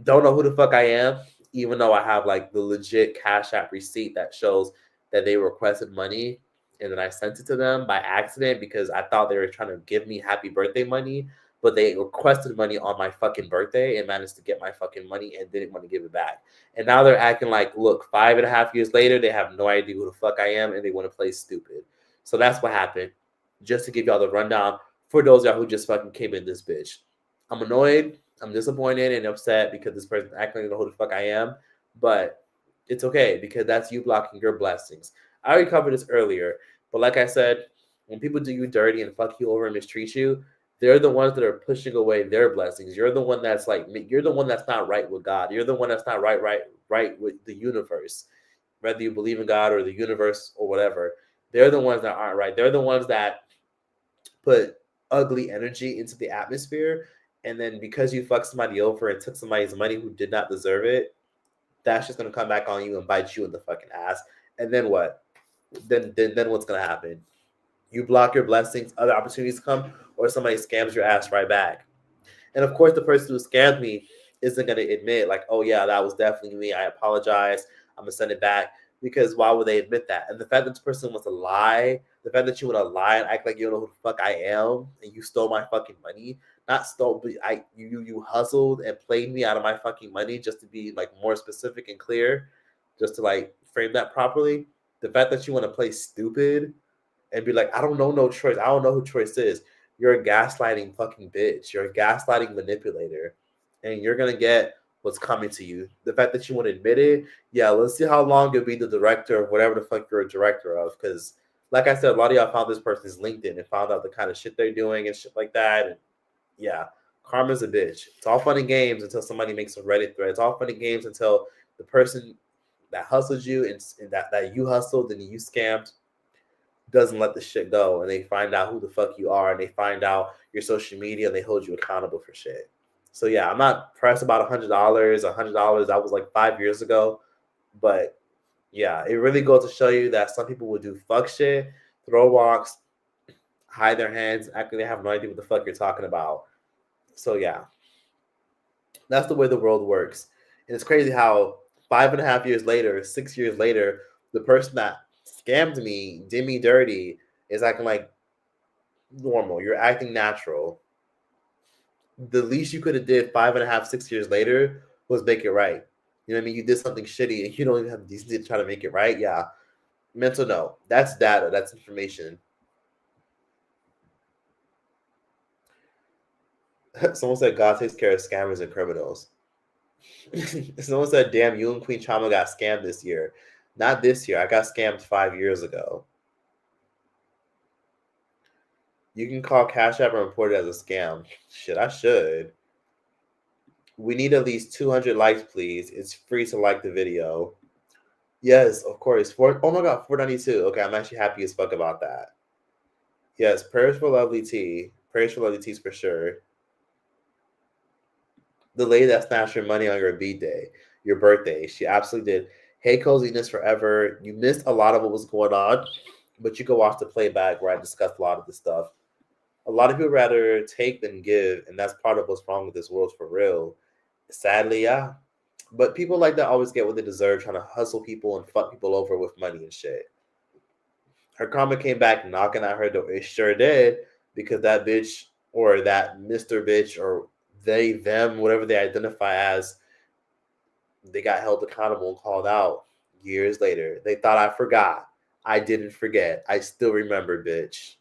don't know who the fuck I am, even though I have like the legit Cash App receipt that shows that they requested money and then I sent it to them by accident because I thought they were trying to give me happy birthday money, but they requested money on my fucking birthday and managed to get my fucking money and didn't want to give it back. And now they're acting like, look, 5.5 years later, they have no idea who the fuck I am and they want to play stupid. So that's what happened. Just to give y'all the rundown for those y'all who just fucking came in this bitch. I'm annoyed. I'm disappointed and upset because this person acting like know who the fuck I am. But it's okay because that's you blocking your blessings. I already covered this earlier. But like I said, when people do you dirty and fuck you over and mistreat you, they're the ones that are pushing away their blessings. You're the one that's like, you're the one that's not right with God. You're the one that's not right with the universe. Whether you believe in God or the universe or whatever, they're the ones that aren't right. They're the ones that put ugly energy into the atmosphere. And then because you fucked somebody over and took somebody's money who did not deserve it, that's just going to come back on you and bite you in the fucking ass. And then what? Then what's going to happen? You block your blessings, other opportunities come, or somebody scams your ass right back. And of course, the person who scammed me isn't going to admit, like, oh, yeah, that was definitely me. I apologize. I'm going to send it back. Because why would they admit that? And the fact that this person wants to lie, the fact that you want to lie and act like you don't know who the fuck I am and you stole my fucking money, not stole, but you hustled and played me out of my fucking money, just to be like more specific and clear, just to like frame that properly. The fact that you want to play stupid and be like, I don't know no Choice. I don't know who Choice is. You're a gaslighting fucking bitch. You're a gaslighting manipulator. And you're going to get what's coming to you. The fact that you want to admit it, yeah, let's see how long you'll be the director of whatever the fuck you're a director of. Because, like I said, a lot of y'all found this person's LinkedIn and found out the kind of shit they're doing and shit like that. And yeah, karma's a bitch. It's all fun and games until somebody makes a Reddit thread. It's all fun and games until the person that hustled you and that you hustled and you scammed doesn't let the shit go. And they find out who the fuck you are and they find out your social media and they hold you accountable for shit. So yeah, I'm not pressed about $100. $100 that was like 5 years ago, but yeah, it really goes to show you that some people will do fuck shit, throw rocks, hide their hands, act like they have no idea what the fuck you're talking about. So yeah, that's the way the world works, and it's crazy how 5.5 years later, 6 years later, the person that scammed me, did me dirty, is acting like normal. You're acting natural. The least you could have did 5.5, 6 years later was make it right. You know what I mean? You did something shitty and you don't even have the decency to try to make it right. Yeah. Mental no. That's data. That's information. Someone said God takes care of scammers and criminals. Someone said, damn, you and Queen Chama got scammed this year. Not this year. I got scammed 5 years ago. You can call Cash App and report it as a scam. Shit, I should. We need at least 200 likes, please. It's free to like the video. Yes, of course. Oh my God, 492. Okay, I'm actually happy as fuck about that. Yes, prayers for Lovely T. Prayers for Lovely T's for sure. The lady that snatched your money on your B-day, your birthday. She absolutely did. Hey, Coziness Forever. You missed a lot of what was going on, but you can watch the playback where I discussed a lot of this stuff. A lot of people rather take than give, and that's part of what's wrong with this world for real. Sadly, yeah. But people like that always get what they deserve, trying to hustle people and fuck people over with money and shit. Her karma came back knocking at her door. It sure did, because that bitch or that Mr. Bitch or they, them, whatever they identify as, they got held accountable and called out years later. They thought I forgot. I didn't forget. I still remember, bitch.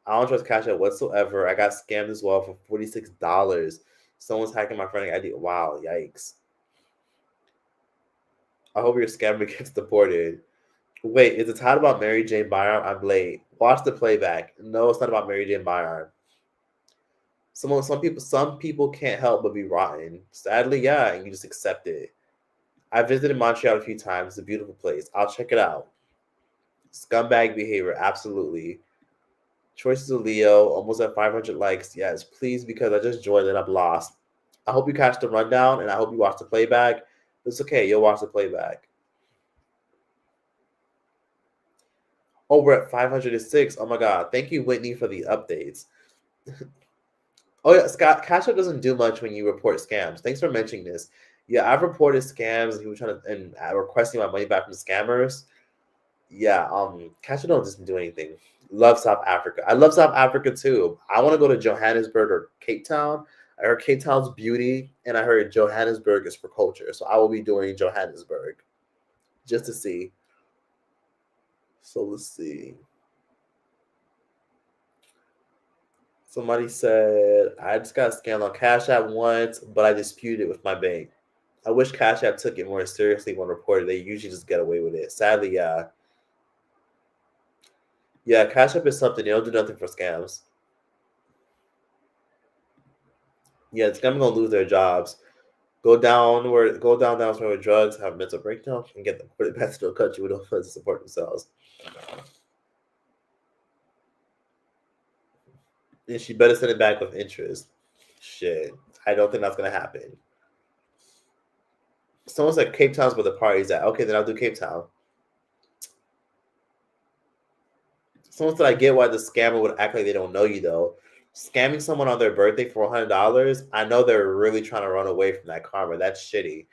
I don't trust Cash App whatsoever. I got scammed as well for $46. Someone's hacking my friendly ID. Wow, yikes. I hope your scammer gets deported. Wait, is it title about Mary Jane Byron? I'm late. Watch the playback. No, it's not about Mary Jane Byron. Some people can't help but be rotten. Sadly, yeah, and you just accept it. I visited Montreal a few times. It's a beautiful place. I'll check it out. Scumbag behavior, absolutely. Choices of Leo, almost at 500 likes. Yes, please, because I just joined and I'm lost. I hope you catch the rundown and I hope you watch the playback. It's okay, you'll watch the playback. Oh, we're at 506. Oh my god. Thank you, Whitney, for the updates. Oh yeah, Scott, Cash App doesn't do much when you report scams. Thanks for mentioning this. Yeah, I've reported scams and people trying to and requesting my money back from scammers. Yeah, Cash App doesn't do anything. Love South Africa. I love South Africa too. I want to go to Johannesburg or Cape Town. I heard Cape Town's beauty, and I heard Johannesburg is for culture. So I will be doing Johannesburg just to see. So let's see. Somebody said, I just got scammed on Cash App once, but I disputed it with my bank. I wish Cash App took it more seriously when reported. They usually just get away with it. Sadly, yeah. Yeah, Cash App is something. They don't do nothing for scams. Yeah, it's gonna lose their jobs. Go down with drugs, have a mental breakdown, and get them put it back to the country with no funds to support themselves. And she better send it back with interest. Shit. I don't think that's gonna happen. Someone said Cape Town's where the party's at. Okay, then I'll do Cape Town. Someone said I get why the scammer would act like they don't know you though. Scamming someone on their birthday for $100, I know they're really trying to run away from that karma. That's shitty.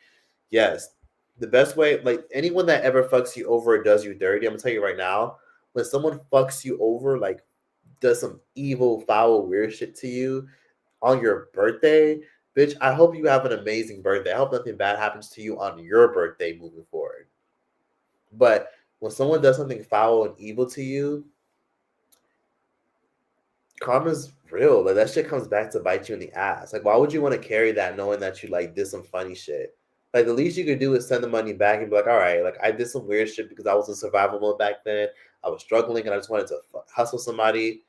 Yes. The best way, like anyone that ever fucks you over or does you dirty, I'm gonna tell you right now, when someone fucks you over, like does some evil, foul, weird shit to you on your birthday, bitch, I hope you have an amazing birthday. I hope nothing bad happens to you on your birthday moving forward. But when someone does something foul and evil to you, karma's real. Like that shit comes back to bite you in the ass. Like, why would you want to carry that knowing that you like did some funny shit? Like the least you could do is send the money back and be like, all right, like I did some weird shit because I was in survival mode back then. I was struggling and I just wanted to hustle somebody.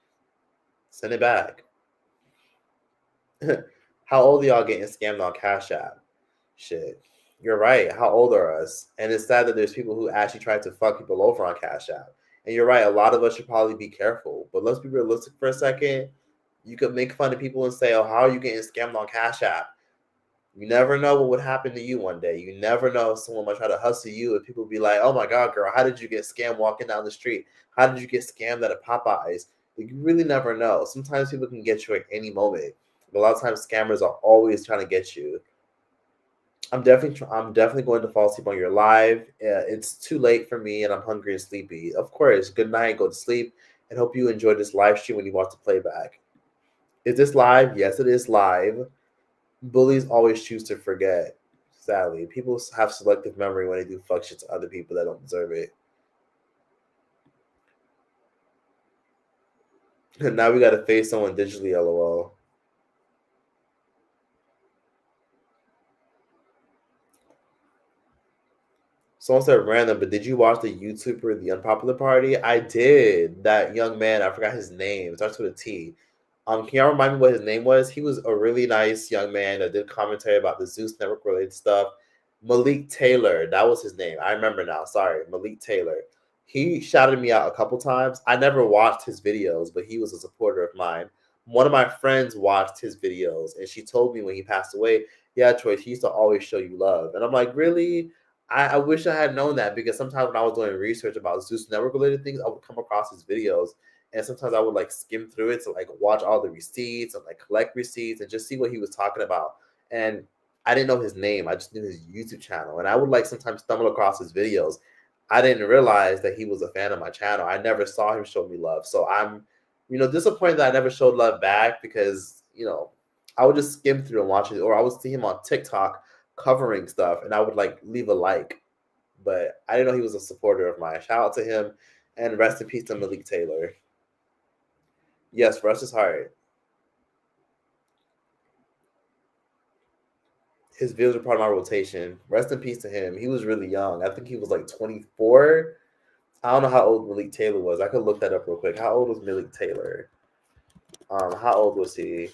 Send it back. How old are y'all getting scammed on Cash App? Shit. You're right. How old are us? And it's sad that there's people who actually try to fuck people over on Cash App. And you're right. A lot of us should probably be careful. But let's be realistic for a second. You could make fun of people and say, oh, how are you getting scammed on Cash App? You never know what would happen to you one day. You never know if someone might try to hustle you and people be like, oh my God, girl, how did you get scammed walking down the street? How did you get scammed at a Popeyes? Like, you really never know. Sometimes people can get you at any moment. But a lot of times scammers are always trying to get you. I'm definitely going to fall asleep on your live. It's too late for me and I'm hungry and sleepy. Of course, good night, go to sleep, and hope you enjoy this live stream when you watch the playback. Is this live? Yes, it is live. Bullies always choose to forget. Sadly, people have selective memory when they do fuck shit to other people that don't deserve it. And now we gotta face someone digitally, lol. Someone said random, but did you watch the YouTuber The Unpopular Party? I did. That young man, I forgot his name. It starts with a T. Can y'all remind me what his name was? He was a really nice young man that did commentary about the Zeus Network related stuff. Malik Taylor, that was his name. I remember now. Sorry, Malik Taylor. He shouted me out a couple times. I never watched his videos, but he was a supporter of mine. One of my friends watched his videos, and she told me when he passed away, yeah, Troy, he used to always show you love. And I'm like, really? I wish I had known that, because sometimes when I was doing research about Zeus Network related things, I would come across his videos. And sometimes I would like skim through it to like watch all the receipts and like collect receipts and just see what he was talking about. And I didn't know his name. I just knew his YouTube channel. And I would like sometimes stumble across his videos. I didn't realize that he was a fan of my channel. I never saw him show me love. So I'm, disappointed that I never showed love back, because, I would just skim through and watch it, or I would see him on TikTok covering stuff and I would like leave a like. But I didn't know he was a supporter of mine. Shout out to him, and rest in peace to Malik Taylor. Yes, Russ is hard. His videos are part of my rotation. Rest in peace to him. He was really young. I think he was like 24. I don't know how old Malik Taylor was. I could look that up real quick. How old was Malik Taylor? How old was he?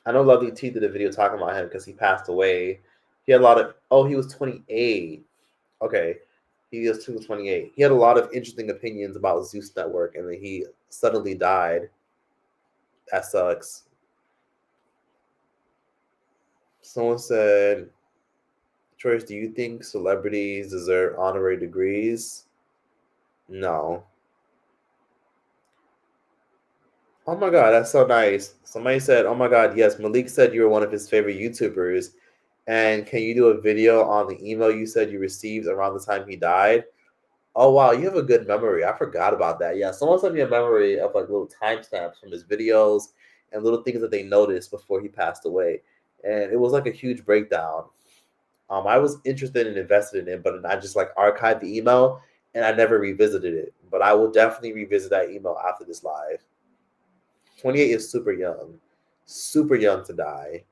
I know Lovely T did a video talking about him because he passed away. He had a lot of. Oh, he was 28. Okay, he was 28. He had a lot of interesting opinions about Zeus Network, and then he suddenly died. That sucks. Someone said, Troyce, do you think celebrities deserve honorary degrees? No. Oh my God, that's so nice. Somebody said, oh my God, yes, Malik said you were one of his favorite YouTubers. And can you do a video on the email you said you received around the time he died? Oh, wow, you have a good memory. I forgot about that. Yeah, someone sent me a memory of like little timestamps from his videos and little things that they noticed before he passed away. And it was like a huge breakdown. I was interested and invested in it, but I just like archived the email and I never revisited it. But I will definitely revisit that email after this live. 28 is super young to die.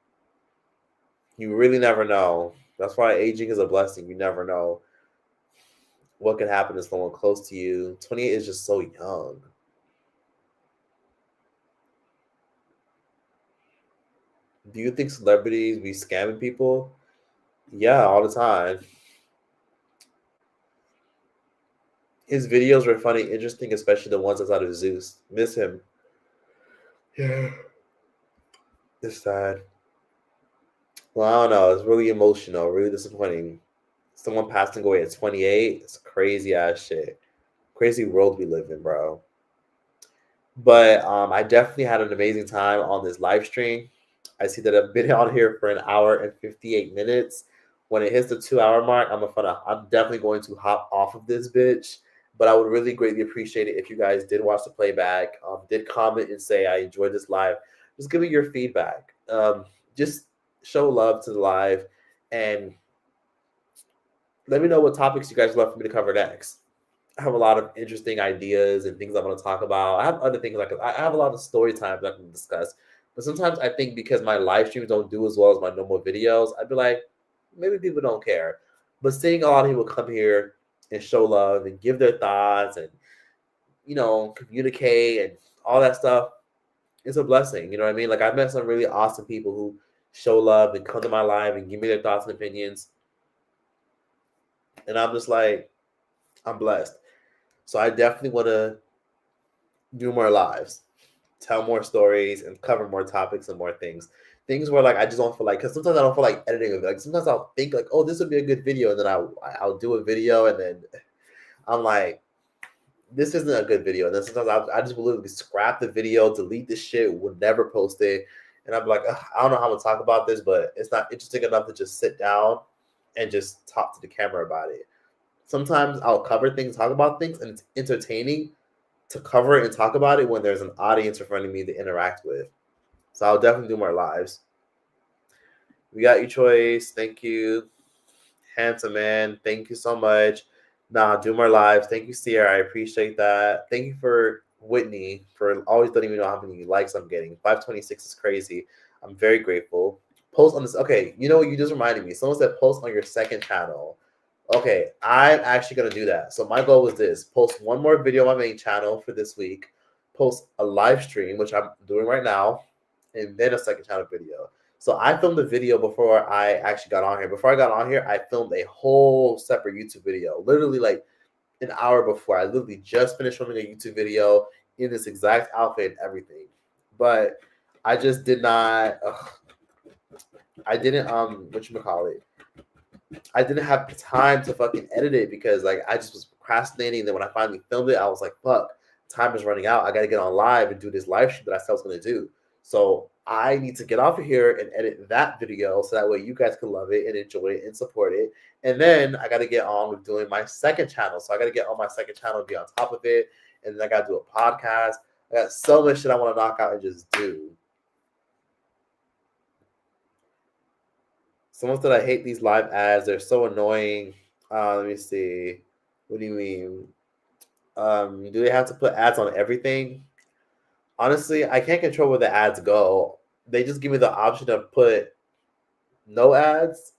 You really never know. That's why aging is a blessing. You never know what could happen to someone close to you. 28 is just so young. Do you think celebrities be scamming people? Yeah, all the time. His videos were funny, interesting, especially the ones outside of Zeus. Miss him. Yeah. It's sad. Well, I don't know. It's really emotional, really disappointing. Someone passing away at 28. It's crazy ass shit. Crazy world we live in, bro. But I definitely had an amazing time on this live stream. I see that I've been on here for an hour and 58 minutes. When it hits the 2 hour mark, I'm definitely going to hop off of this bitch. But I would really greatly appreciate it if you guys did watch the playback, did comment and say I enjoyed this live. Just give me your feedback. Just show love to the live and let me know what topics you guys would love for me to cover next. I have a lot of interesting ideas and things I want to talk about. I have other things I have a lot of story times I can discuss. But sometimes I think because my live streams don't do as well as my normal videos, I'd be like, maybe people don't care. But seeing a lot of people come here and show love and give their thoughts and, communicate and all that stuff, it's a blessing. You know what I mean? Like I've met some really awesome people who show love and come to my live and give me their thoughts and opinions. And I'm just like, I'm blessed. So I definitely want to do more lives, tell more stories, and cover more topics and more things. Things where like I just don't feel like, because sometimes I don't feel like editing it. Like sometimes I'll think like, oh, this would be a good video, and then I'll do a video, and then I'm like, this isn't a good video. And then sometimes I just will literally scrap the video, delete the shit, would never post it, and I'm like, I don't know how I'm gonna talk about this, but it's not interesting enough to just sit down and just talk to the camera about it. Sometimes I'll cover things, talk about things, and it's entertaining to cover it and talk about it when there's an audience in front of me to interact with. So I'll definitely do more lives. We got you, Choice. Thank you. Handsome man. Thank you so much. Nah, do more lives. Thank you, Sierra. I appreciate that. Thank you for Whitney for always letting me know how many likes I'm getting. 526 is crazy. I'm very grateful. Post on this. Okay, you know what? You just reminded me. Someone said post on your second channel. Okay, I'm actually going to do that. So my goal was this. Post one more video on my main channel for this week. Post a live stream, which I'm doing right now. And then a second channel video. So I filmed a video before I actually got on here. Before I got on here, I filmed a whole separate YouTube video. Literally like an hour before. I literally just finished filming a YouTube video in this exact outfit and everything. But I just did not... I didn't, whatchamacallit? I didn't have the time to fucking edit it because like I just was procrastinating. And then when I finally filmed it, I was like, fuck, time is running out. I got to get on live and do this live stream that I said I was going to do. So I need to get off of here and edit that video so that way you guys can love it and enjoy it and support it. And then I got to get on with doing my second channel. So I got to get on my second channel and be on top of it. And then I got to do a podcast. I got so much shit I want to knock out and just do. Someone said I hate these live ads. They're so annoying. Let me see. What do you mean? Do they have to put ads on everything? Honestly, I can't control where the ads go. They just give me the option to put no ads,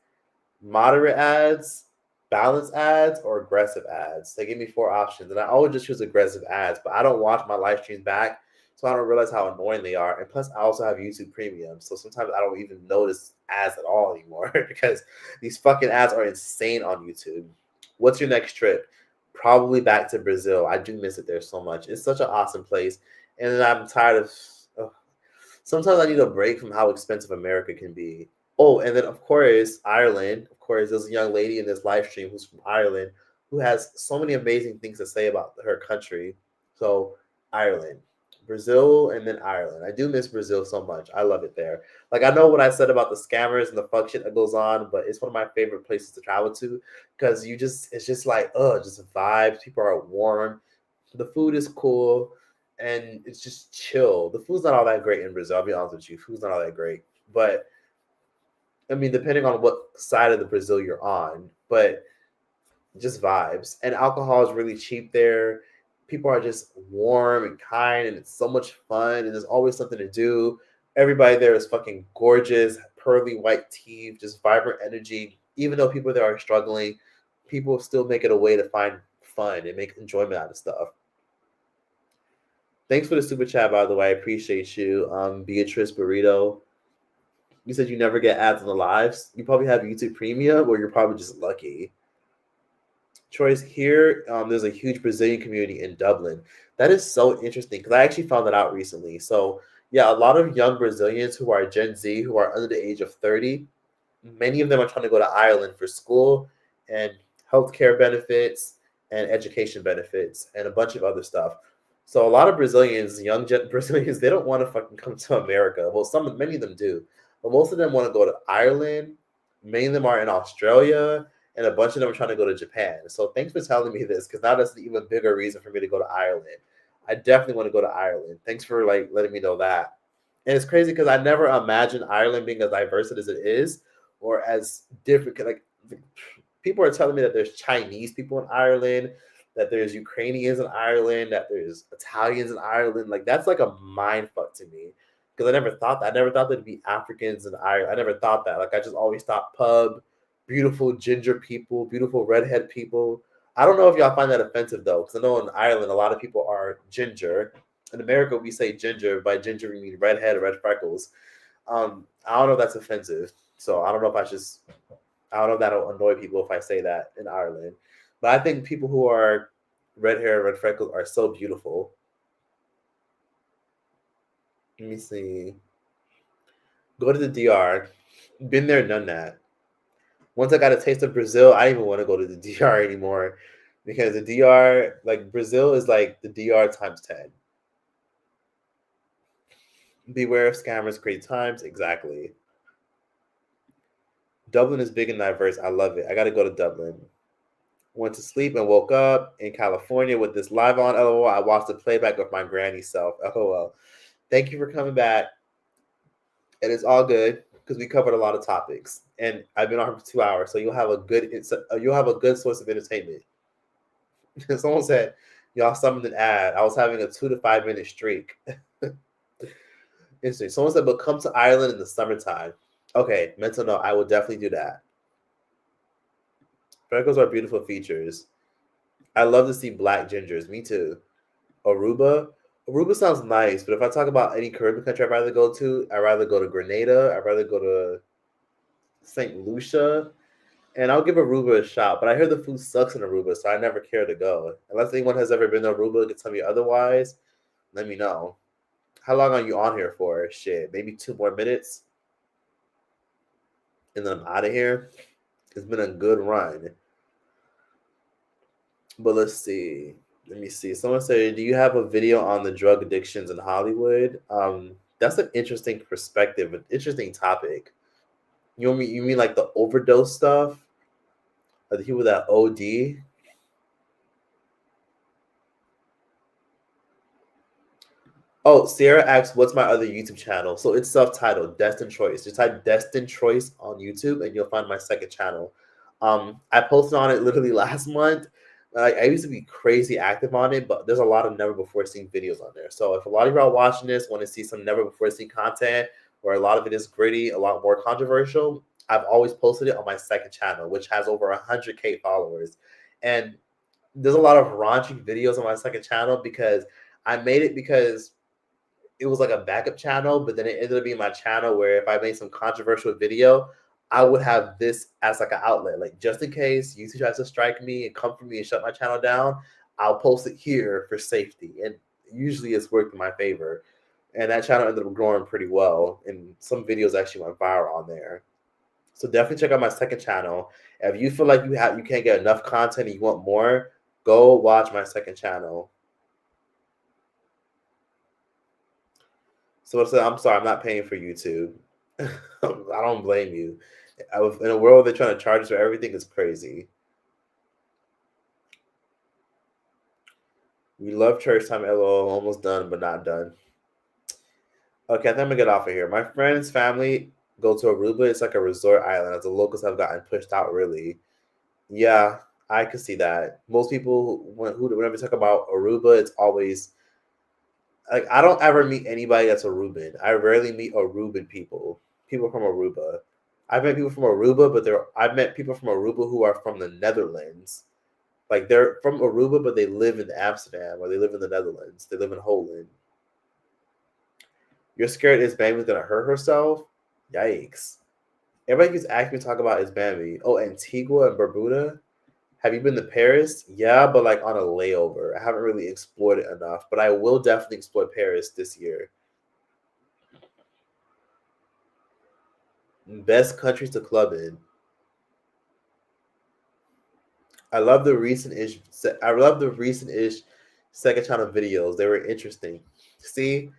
moderate ads, balanced ads, or aggressive ads. They give me 4 options, and I always just choose aggressive ads, but I don't watch my live streams back. So I don't realize how annoying they are. And plus, I also have YouTube Premium. So sometimes I don't even notice ads at all anymore because these fucking ads are insane on YouTube. What's your next trip? Probably back to Brazil. I do miss it there so much. It's such an awesome place. And then I'm tired of. Sometimes I need a break from how expensive America can be. Oh, and then of course, Ireland. Of course, there's a young lady in this live stream who's from Ireland who has so many amazing things to say about her country. So, Ireland, Brazil, and then Ireland. I do miss Brazil so much. I love it there. Like, I know what I said about the scammers and the fuck shit that goes on, but it's one of my favorite places to travel to because it's just like, just vibes. People are warm. The food is cool and it's just chill. The food's not all that great in Brazil. I'll be honest with you. Food's not all that great. But I mean, depending on what side of the Brazil you're on, but just vibes. And alcohol is really cheap there. People are just warm and kind, and it's so much fun, and there's always something to do. Everybody there is fucking gorgeous, pearly white teeth, just vibrant energy. Even though people there are struggling, people still make it a way to find fun and make enjoyment out of stuff. Thanks for the super chat, by the way. I appreciate you. Beatrice Burrito. You said you never get ads on the lives. You probably have YouTube Premium, or you're probably just lucky. Choice here, there's a huge Brazilian community in Dublin. That is so interesting because I actually found that out recently. So yeah, a lot of young Brazilians who are Gen Z, who are under the age of 30, many of them are trying to go to Ireland for school and healthcare benefits and education benefits and a bunch of other stuff. So a lot of Brazilians, Brazilians, they don't want to fucking come to America. Well, many of them do, but most of them want to go to Ireland. Many of them are in Australia, and a bunch of them are trying to go to Japan. So thanks for telling me this, because now that's an even bigger reason for me to go to Ireland. I definitely want to go to Ireland. Thanks for letting me know that. And it's crazy because I never imagined Ireland being as diverse as it is, or as different. Like, people are telling me that there's Chinese people in Ireland, that there's Ukrainians in Ireland, that there's Italians in Ireland. Like, that's like a mind fuck to me, because I never thought that. I never thought there'd be Africans in Ireland. I never thought that. Like, I just always thought pub, beautiful ginger people, beautiful redhead people. I don't know if y'all find that offensive though, because I know in Ireland a lot of people are ginger. In America, we say ginger. By ginger, we mean redhead or red freckles. I don't know if that's offensive. So I don't know if that'll annoy people if I say that in Ireland. But I think people who are red hair, red freckles are so beautiful. Let me see. Go to the DR. Been there, done that. Once I got a taste of Brazil, I didn't even want to go to the DR anymore, because the DR, like, Brazil is like the DR times 10. Beware of scammers, create times. Exactly. Dublin is big and diverse. I love it. I got to go to Dublin. Went to sleep and woke up in California with this live on. LOL. I watched the playback of my granny self. LOL. Thank you for coming back. It is all good because we covered a lot of topics, and I've been on for 2 hours, so you'll have a good source of entertainment. Someone said y'all summoned an ad. I was having a 2 to 5 minute streak. Interesting. Someone said, but come to Ireland in the summertime. Okay, mental note. I will definitely do that. Freckles are beautiful features. I love to see black gingers. Me too. Aruba. Aruba sounds nice, but if I talk about any Caribbean country I'd rather go to, I'd rather go to Grenada. I'd rather go to St. Lucia. And I'll give Aruba a shot, but I hear the food sucks in Aruba, so I never care to go. Unless anyone has ever been to Aruba and can tell me otherwise, let me know. How long are you on here for? Shit, maybe 2 more minutes? And then I'm out of here. It's been a good run. But let's see. Let me see. Someone said, do you have a video on the drug addictions in Hollywood? That's an interesting perspective, an interesting topic. You mean like the overdose stuff? Or the people that OD? Oh, Sierra asks, what's my other YouTube channel? So it's self-titled, Destined Choice. Just type Destined Choice on YouTube and you'll find my second channel. I posted on it literally last month. I used to be crazy active on it, but there's a lot of never before seen videos on there. So if a lot of y'all watching this want to see some never before seen content, where a lot of it is gritty, a lot more controversial, I've always posted it on my second channel, which has over 100K followers. And there's a lot of raunchy videos on my second channel because I made it because it was like a backup channel, but then it ended up being my channel where if I made some controversial video, I would have this as like an outlet. Like just in case YouTube tries to strike me and come for me and shut my channel down, I'll post it here for safety. And usually it's worked in my favor. And that channel ended up growing pretty well. And some videos actually went viral on there. So definitely check out my second channel. If you feel like you can't get enough content and you want more, go watch my second channel. So I'm sorry, I'm not paying for YouTube. I don't blame you. In a world where they're trying to charge us for everything, is crazy. We love church time, LOL. Almost done, but not done. Okay, I think I'm gonna get off of here. My friend's family go to Aruba. It's like a resort island. As the locals have gotten pushed out, really. Yeah, I could see that. Most people, whenever we talk about Aruba, it's always like I don't ever meet anybody that's Aruban. I rarely meet Aruban people. People from Aruba. I've met people from Aruba, but I've met people from Aruba who are from the Netherlands. Like they're from Aruba, but they live in Amsterdam or they live in the Netherlands. They live in Holland. You're scared Isbami's gonna hurt herself? Yikes. Everybody keeps asking me to talk about Isbami. Oh, Antigua and Barbuda? Have you been to Paris? Yeah, but like on a layover. I haven't really explored it enough, but I will definitely explore Paris this year. Best countries to club in. I love the recent-ish second channel videos. They were interesting. See,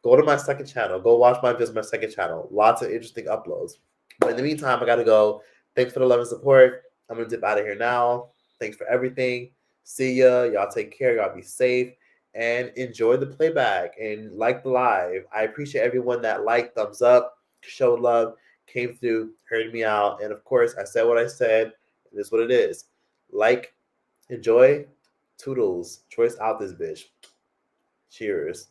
go to my second channel. Go watch my videos on my second channel. Lots of interesting uploads. But in the meantime, I gotta go. Thanks for the love and support. I'm gonna dip out of here now. Thanks for everything. See ya. Y'all take care. Y'all be safe and enjoy the playback and like the live. I appreciate everyone that liked, thumbs up, showed love, came through, heard me out. And of course, I said what I said. It is what it is. Like, enjoy, toodles. Choice out this bitch. Cheers.